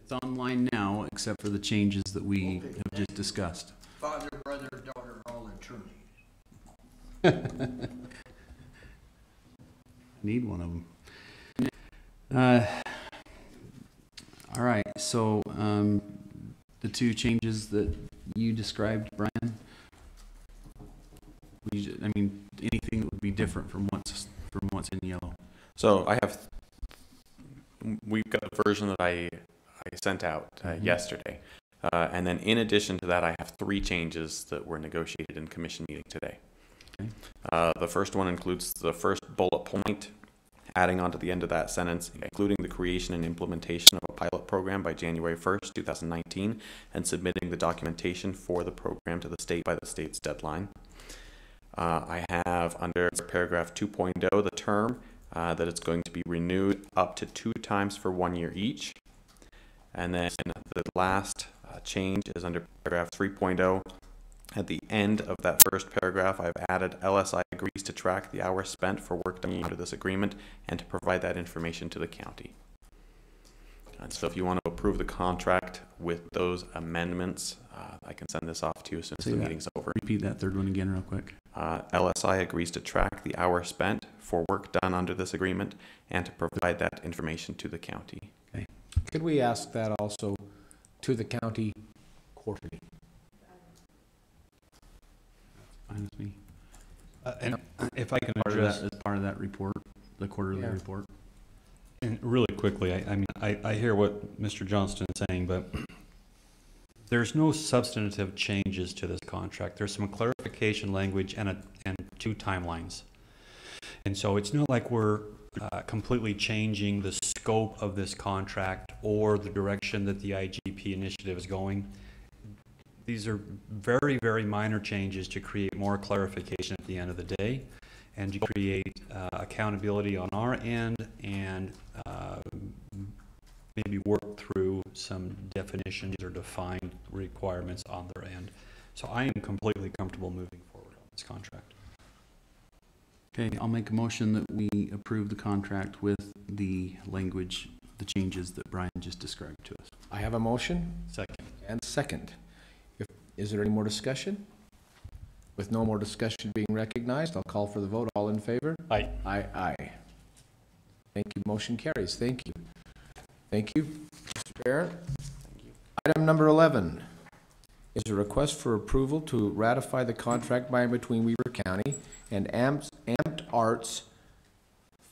It's online now, except for the changes that we have just discussed. Father, brother, daughter, all attorneys. Need one of them. All right, so the two changes that you described, Brian, I mean, anything that would be different from what's in yellow. So we've got the version that I sent out yesterday. And then in addition to that, I have 3 changes that were negotiated in commission meeting today. Okay. The first one includes the first bullet point, adding on to the end of that sentence, including the creation and implementation of a pilot program by January 1st, 2019, and submitting the documentation for the program to the state by the state's deadline. I have under paragraph 2.0 the term that it's going to be renewed up to 2 times for 1 year each. And then the last change is under paragraph 3.0. At the end of that first paragraph, I've added LSI agrees to track the hours spent for work done under this agreement and to provide that information to the county. And so if you want to approve the contract with those amendments, I can send this off to you as soon as the meeting's over. Repeat that third one again real quick. LSI agrees to track the hours spent for work done under this agreement and to provide that information to the county. Okay. Could we ask that also to the county quarterly? Fine with me. And if I can part address of that as part of that report, the quarterly report. And really quickly, I mean, I hear what Mr. Johnston is saying, but there's no substantive changes to this contract. There's some clarification language and 2 timelines. And so it's not like we're completely changing the scope of this contract or the direction that the IGP initiative is going. These are very, very minor changes to create more clarification at the end of the day and to create accountability on our end and maybe work through some definitions or defined requirements on their end. So I am completely comfortable moving forward on this contract. Okay, I'll make a motion that we approve the contract with the language, the changes that Brian just described to us. I have a motion. Second. And second. Is there any more discussion? With no more discussion being recognized, I'll call for the vote. All in favor? Aye. Aye, aye. Thank you. Motion carries. Thank you. Thank you, Mr. Barrett. Item number 11 is a request for approval to ratify the contract by and between Weber County and Amped Arts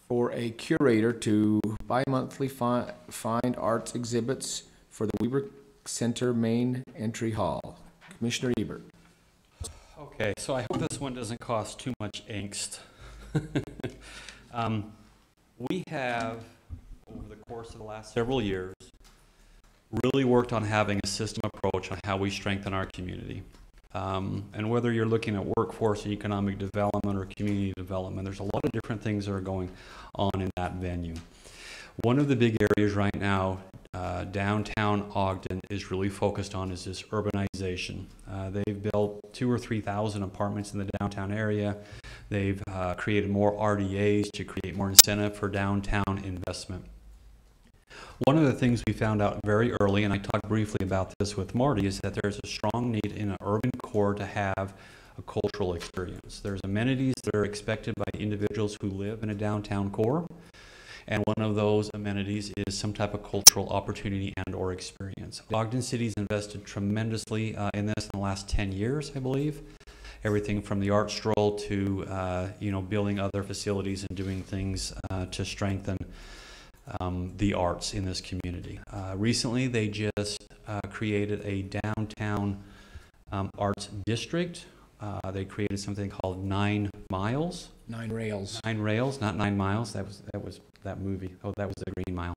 for a curator to bi-monthly find arts exhibits for the Weber Center main entry hall. Commissioner Ebert. Okay, so I hope this one doesn't cause too much angst. We have, over the course of the last several years, really worked on having a system approach on how we strengthen our community. And whether you're looking at workforce and economic development or community development, there's a lot of different things that are going on in that venue. One of the big areas right now, downtown Ogden is really focused on is this urbanization. They've built 2,000 or 3,000 apartments in the downtown area. They've created more RDAs to create more incentive for downtown investment. One of the things we found out very early, and I talked briefly about this with Marty, is that there's a strong need in an urban core to have a cultural experience. There's amenities that are expected by individuals who live in a downtown core, and one of those amenities is some type of cultural opportunity and or experience. Ogden City's invested tremendously in this in the last 10 years, I believe. Everything from the art stroll to building other facilities and doing things to strengthen the arts in this community. Recently, they just created a downtown arts district. They created something called 9 Miles. 9 Rails. 9 Rails, not 9 Miles. That was that movie. Oh, that was the Green Mile.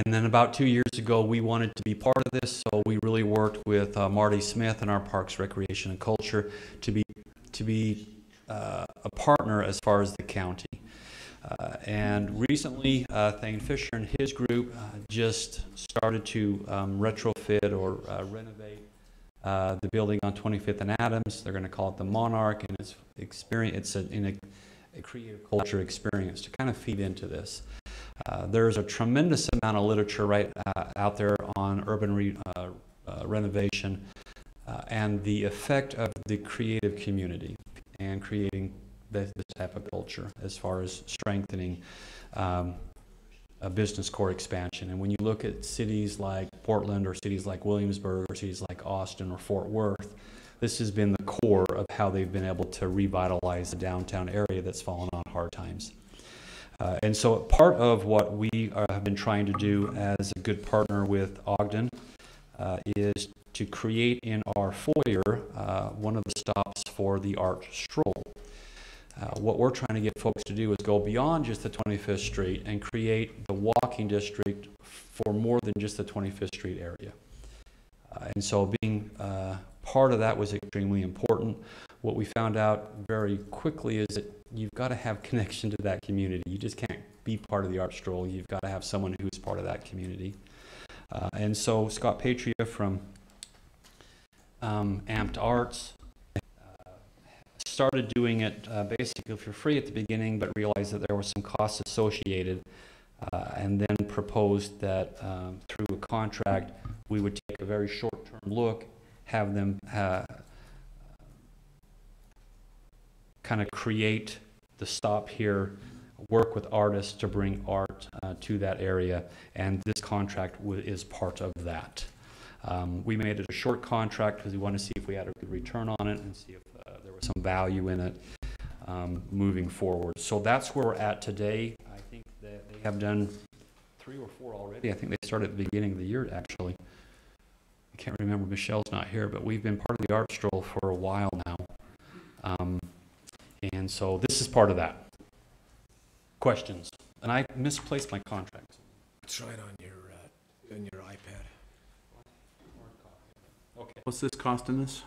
And then about 2 years ago, we wanted to be part of this, so we really worked with Marty Smith and our Parks, Recreation, and Culture to be a partner as far as the county. And recently, Thane Fisher and his group just started to retrofit or renovate the building on 25th and Adams. They're going to call it the Monarch, and it's a creative culture experience to kind of feed into this. There's a tremendous amount of literature right out there on urban renovation and the effect of the creative community and creating this type of culture as far as strengthening a business core expansion. And when you look at cities like Portland or cities like Williamsburg or cities like Austin or Fort Worth, this has been the core of how they've been able to revitalize the downtown area that's fallen on hard times. And so part of what we have been trying to do as a good partner with Ogden is to create in our foyer one of the stops for the art stroll. What we're trying to get folks to do is go beyond just the 25th Street and create the walking district for more than just the 25th Street area. And so being part of that was extremely important. What we found out very quickly is that you've got to have connection to that community. You just can't be part of the art stroll. You've got to have someone who's part of that community. And so Scott Patria from Amped Arts started doing it basically for free at the beginning, but realized that there were some costs associated, and then proposed that through a contract, we would take a very short-term look, have them kind of create the stop here, work with artists to bring art to that area, and this contract is part of that. We made it a short contract because we wanted to see if we had a good return on it and see if there was some value in it moving forward. So that's where we're at today. I think that they have done 3 or 4 already. I think they started at the beginning of the year, actually. I can't remember, Michelle's not here, but we've been part of the art stroll for a while now. And so this is part of that. Questions? And I misplaced my contract. It's right on your iPad. Okay. What's this costing us?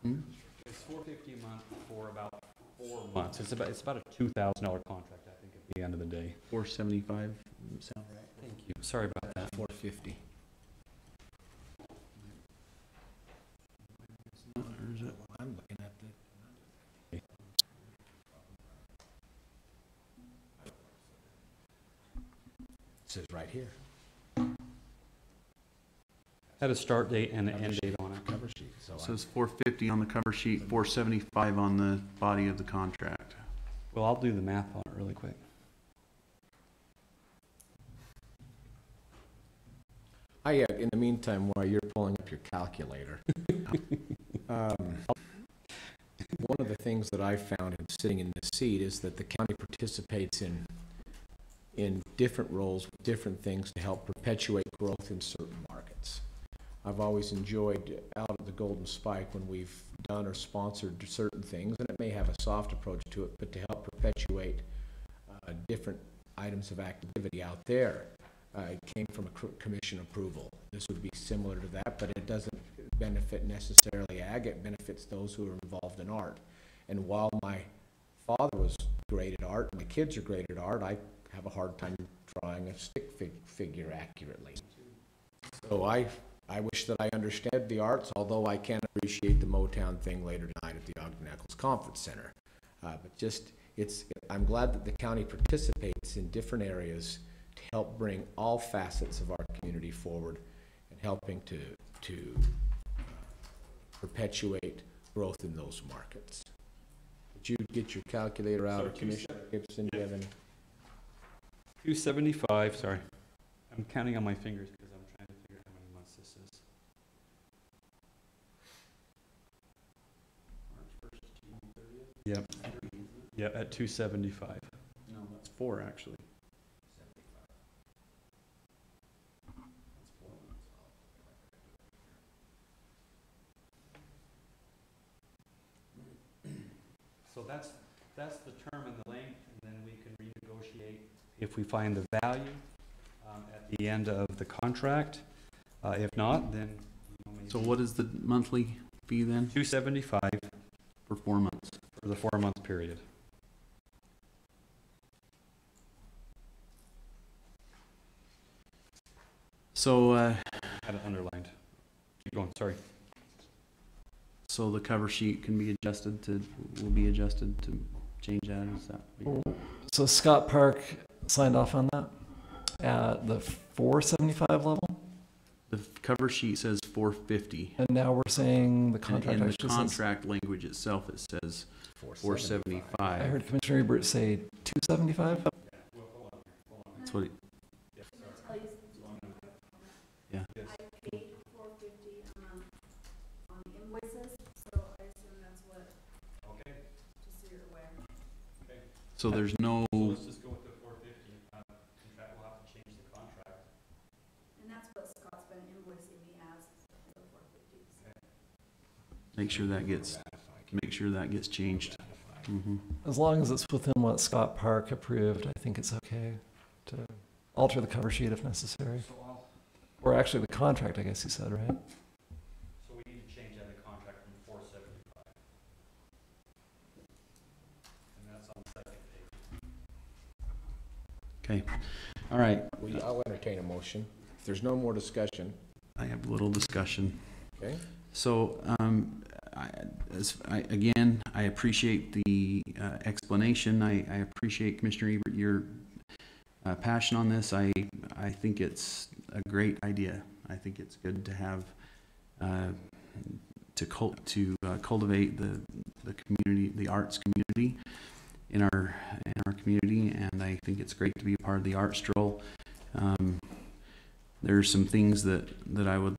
It's $450 a month for about 4 months. It's about a $2,000 contract, I think, at the end of the day. $475 sound right? Thank you. Sorry about that. $450. Or is it? I'm looking at the. It says right here. Had a start date and an end date on it. Cover sheet. So It says $450 on the cover sheet, $475 on the body of the contract. Well, I'll do the math on it really quick. in the meantime, while you're pulling up your calculator, one of the things that I found in sitting in this seat is that the county participates in different roles with different things to help perpetuate growth in certain markets. I've always enjoyed out at the Golden Spike when we've done or sponsored certain things, and it may have a soft approach to it, but to help perpetuate different items of activity out there. It came from a commission approval. This would be similar to that, but it doesn't benefit necessarily ag, it benefits those who are involved in art. And while my father was great at art, my kids are great at art, I have a hard time drawing a stick figure accurately. So I wish that I understood the arts, although I can appreciate the Motown thing later tonight at the Ogden Eccles Conference Center. But just, I'm glad that the county participates in different areas to help bring all facets of our community forward and helping to perpetuate growth in those markets. Did you get your calculator out, or Commissioner Gibson, do you have any? 275, sorry. I'm counting on my fingers because I'm trying to figure out how many months this is. March 1st to June 30th? Yep. Yep, at 275. No, that's 4 actually. So that's the term and the length, and then we can renegotiate if we find the value at the end of the contract. If not, then So what is the monthly fee then? 275 for 4 months. For the 4-month period. So I had it underlined. Keep going, sorry. So the cover sheet can be adjusted to, will be adjusted to change that, is that? So Scott Park signed off on that at the 475 level? The cover sheet says 450. And now we're saying the contract in the actually says... contract language itself, it says 475. I heard Commissioner Ebert say 275? That's what it... Yeah. I paid $450 a month on the invoices, so I assume that's what. Okay. Just so you're aware. Okay. So there's no... So let's just go with the 450. Contract will have to change the contract. And that's what Scott's been invoicing me as, the $450. Okay. Make sure that gets changed. As long as it's within what Scott Park approved, I think it's okay to alter the cover sheet if necessary. Or actually the contract, I guess you said, right? So we need to change that in the contract from 475. And that's on the second page. Okay. All right. I'll entertain a motion. If there's no more discussion. I have a little discussion. Okay. So, again, I appreciate the explanation. I appreciate, Commissioner Ebert, your passion on this. I think it's a great idea. I think it's good to have cultivate the community, the arts community in our community, and I think it's great to be a part of the art stroll. There's some things that I would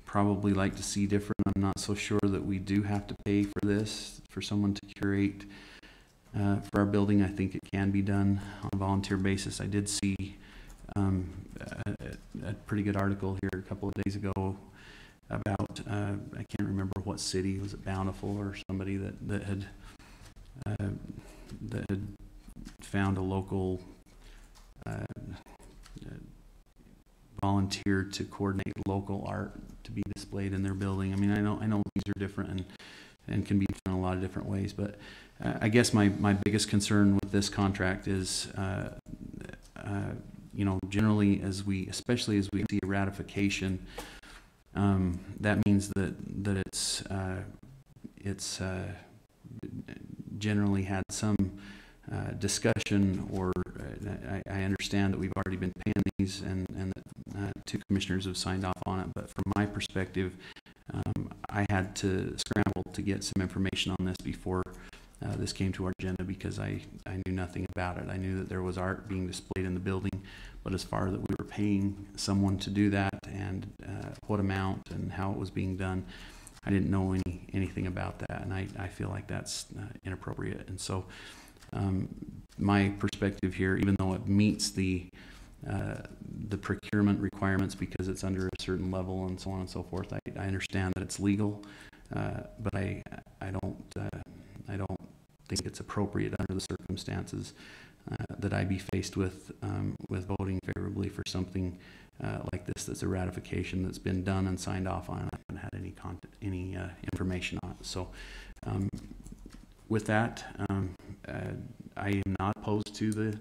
probably like to see different. I'm not so sure that we do have to pay for this, for someone to curate for our building. I think it can be done on a volunteer basis. I did see a pretty good article here a couple of days ago about, I can't remember what city, was it Bountiful or somebody that had found a local volunteer to coordinate local art to be displayed in their building. I mean, I know these are different and can be done in a lot of different ways, but I guess my biggest concern with this contract is, generally especially as we see a ratification, that means that it's generally had some discussion, or I understand that we've already been paying these and that 2 commissioners have signed off on it, but from my perspective, I had to scramble to get some information on this before this came to our agenda, because I knew nothing about it. I knew that there was art being displayed in the building, but as far as that we were paying someone to do that and what amount and how it was being done, I didn't know anything about that, and I feel like that's inappropriate. And so my perspective here, even though it meets the procurement requirements because it's under a certain level and so on and so forth, I understand that it's legal, but I don't think it's appropriate under the circumstances that I be faced with voting favorably for something like this that's a ratification that's been done and signed off on. I haven't had any information on it. So with that, I am not opposed to the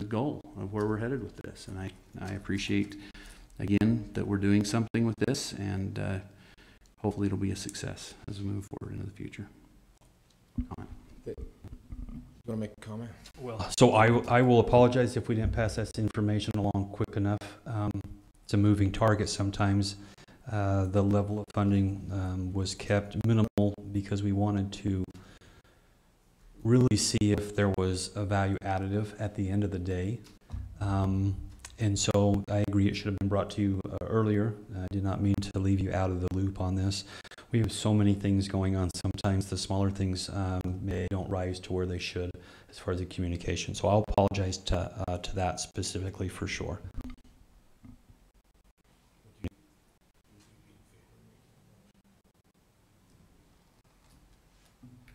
goal of where we're headed with this, and I appreciate again that we're doing something with this, and hopefully it'll be a success as we move forward into the future. Comment. You want to make a comment? Well, so I will apologize if we didn't pass this information along quick enough. It's a moving target sometimes. the level of funding was kept minimal because we wanted to really see if there was a value additive at the end of the day. And so I agree it should have been brought to you earlier. I did not mean to leave you out of the loop on this. We have so many things going on. Sometimes the smaller things they don't rise to where they should as far as the communication. So I'll apologize to that specifically for sure.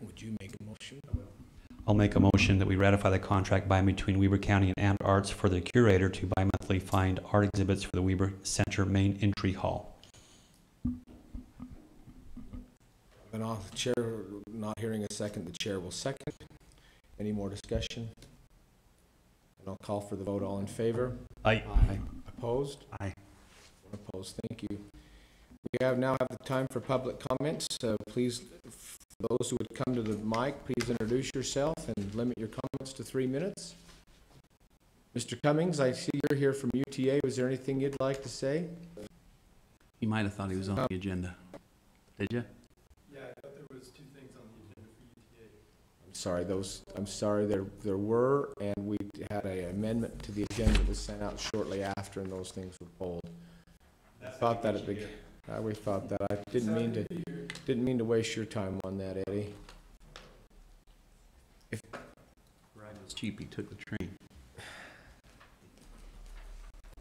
Would you make a motion? I'll make a motion that we ratify the contract by and between Weber County and Arts for the curator to bi-monthly find art exhibits for the Weber Center main entry hall. And the chair, not hearing a second, the chair will second. Any more discussion? And I'll call for the vote. All in favor? Aye. Aye. Opposed? Aye. Opposed. Thank you. We now have the time for public comments. Please, for those who would come to the mic, please introduce yourself and limit your comments to 3 minutes. Mr. Cummings, I see you're here from UTA. Was there anything you'd like to say? You might have thought he was on the agenda. Did you? Yeah, I thought there was 2 things on the agenda for UTA. I'm sorry, there were, and we had an amendment to the agenda that was sent out shortly after, and those things were pulled. We thought that I didn't mean to waste your time on that, Eddie. If ride was cheap, he took the train.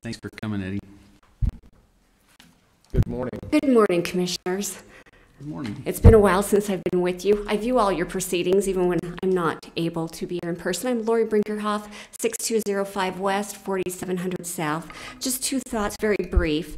Thanks for coming, Eddie. Good morning. Good morning, Commissioners. Good morning. It's been a while since I've been with you. I view all your proceedings even when I'm not able to be here in person. I'm Lori Brinkerhoff, 6205 West, 4700 South. Just 2 thoughts, very brief.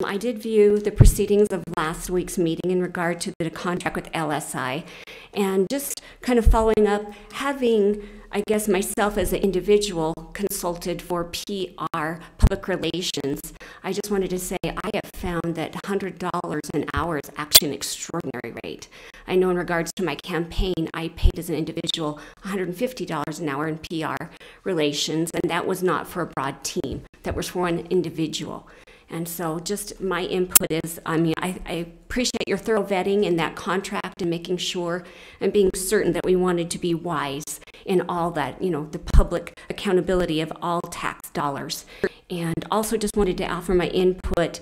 I did view the proceedings of last week's meeting in regard to the contract with LSI, and just kind of following up, having, I guess, myself as an individual consulted for PR, public relations, I just wanted to say I have found that $100 an hour is actually an extraordinary rate. I know in regards to my campaign, I paid as an individual $150 an hour in PR relations, and that was not for a broad team. That was for one individual. And so just my input is, I appreciate your thorough vetting in that contract and making sure and being certain that we wanted to be wise in all that, the public accountability of all tax dollars. And also just wanted to offer my input.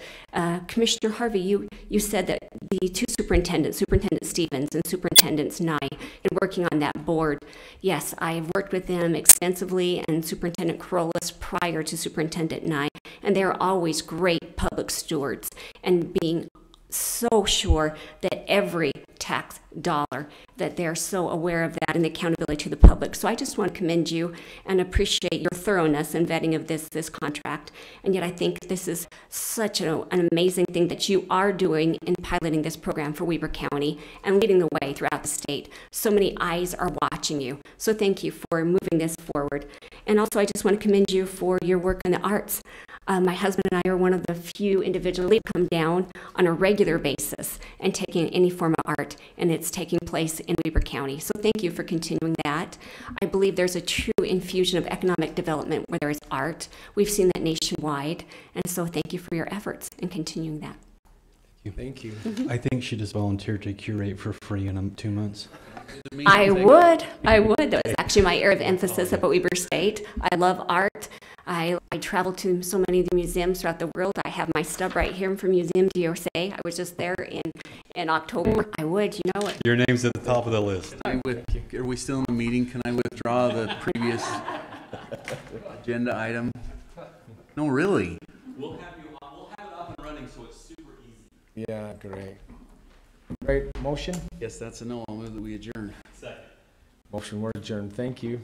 Commissioner Harvey, you said that the 2 superintendents, Superintendent Stevens and Superintendent Nye, in working on that board, yes, I've worked with them extensively, and Superintendent Corollas prior to Superintendent Nye, and they're always great public stewards and being so sure that every tax dollar, that they're so aware of that and the accountability to the public. So I just want to commend you and appreciate your thoroughness and vetting of this contract. And yet I think this is such an amazing thing that you are doing in piloting this program for Weber County and leading the way throughout the state. So many eyes are watching you. So thank you for moving this forward. And also I just want to commend you for your work in the arts. My husband and I are one of the few individuals that come down on a regular basis and taking any form of art, and it's taking place in Weber County. So thank you for continuing that. I believe there's a true infusion of economic development where there is art. We've seen that nationwide, and so thank you for your efforts in continuing that. Thank you. I think she just volunteered to curate for free in 2 months. I would. That was actually my area of emphasis up at Weber State. I love art. I travel to so many of the museums throughout the world. I have my stub right here from Museum USA. I was just there in October. I would, you know it. Your name's at the top of the list. Are we still in the meeting? Can I withdraw the previous agenda item? No, really? We'll have it up and running so it's super easy. Yeah, great. Great. Motion? Yes, that's a no. I'll move that we adjourn. Second. Motion, we're adjourned. Thank you.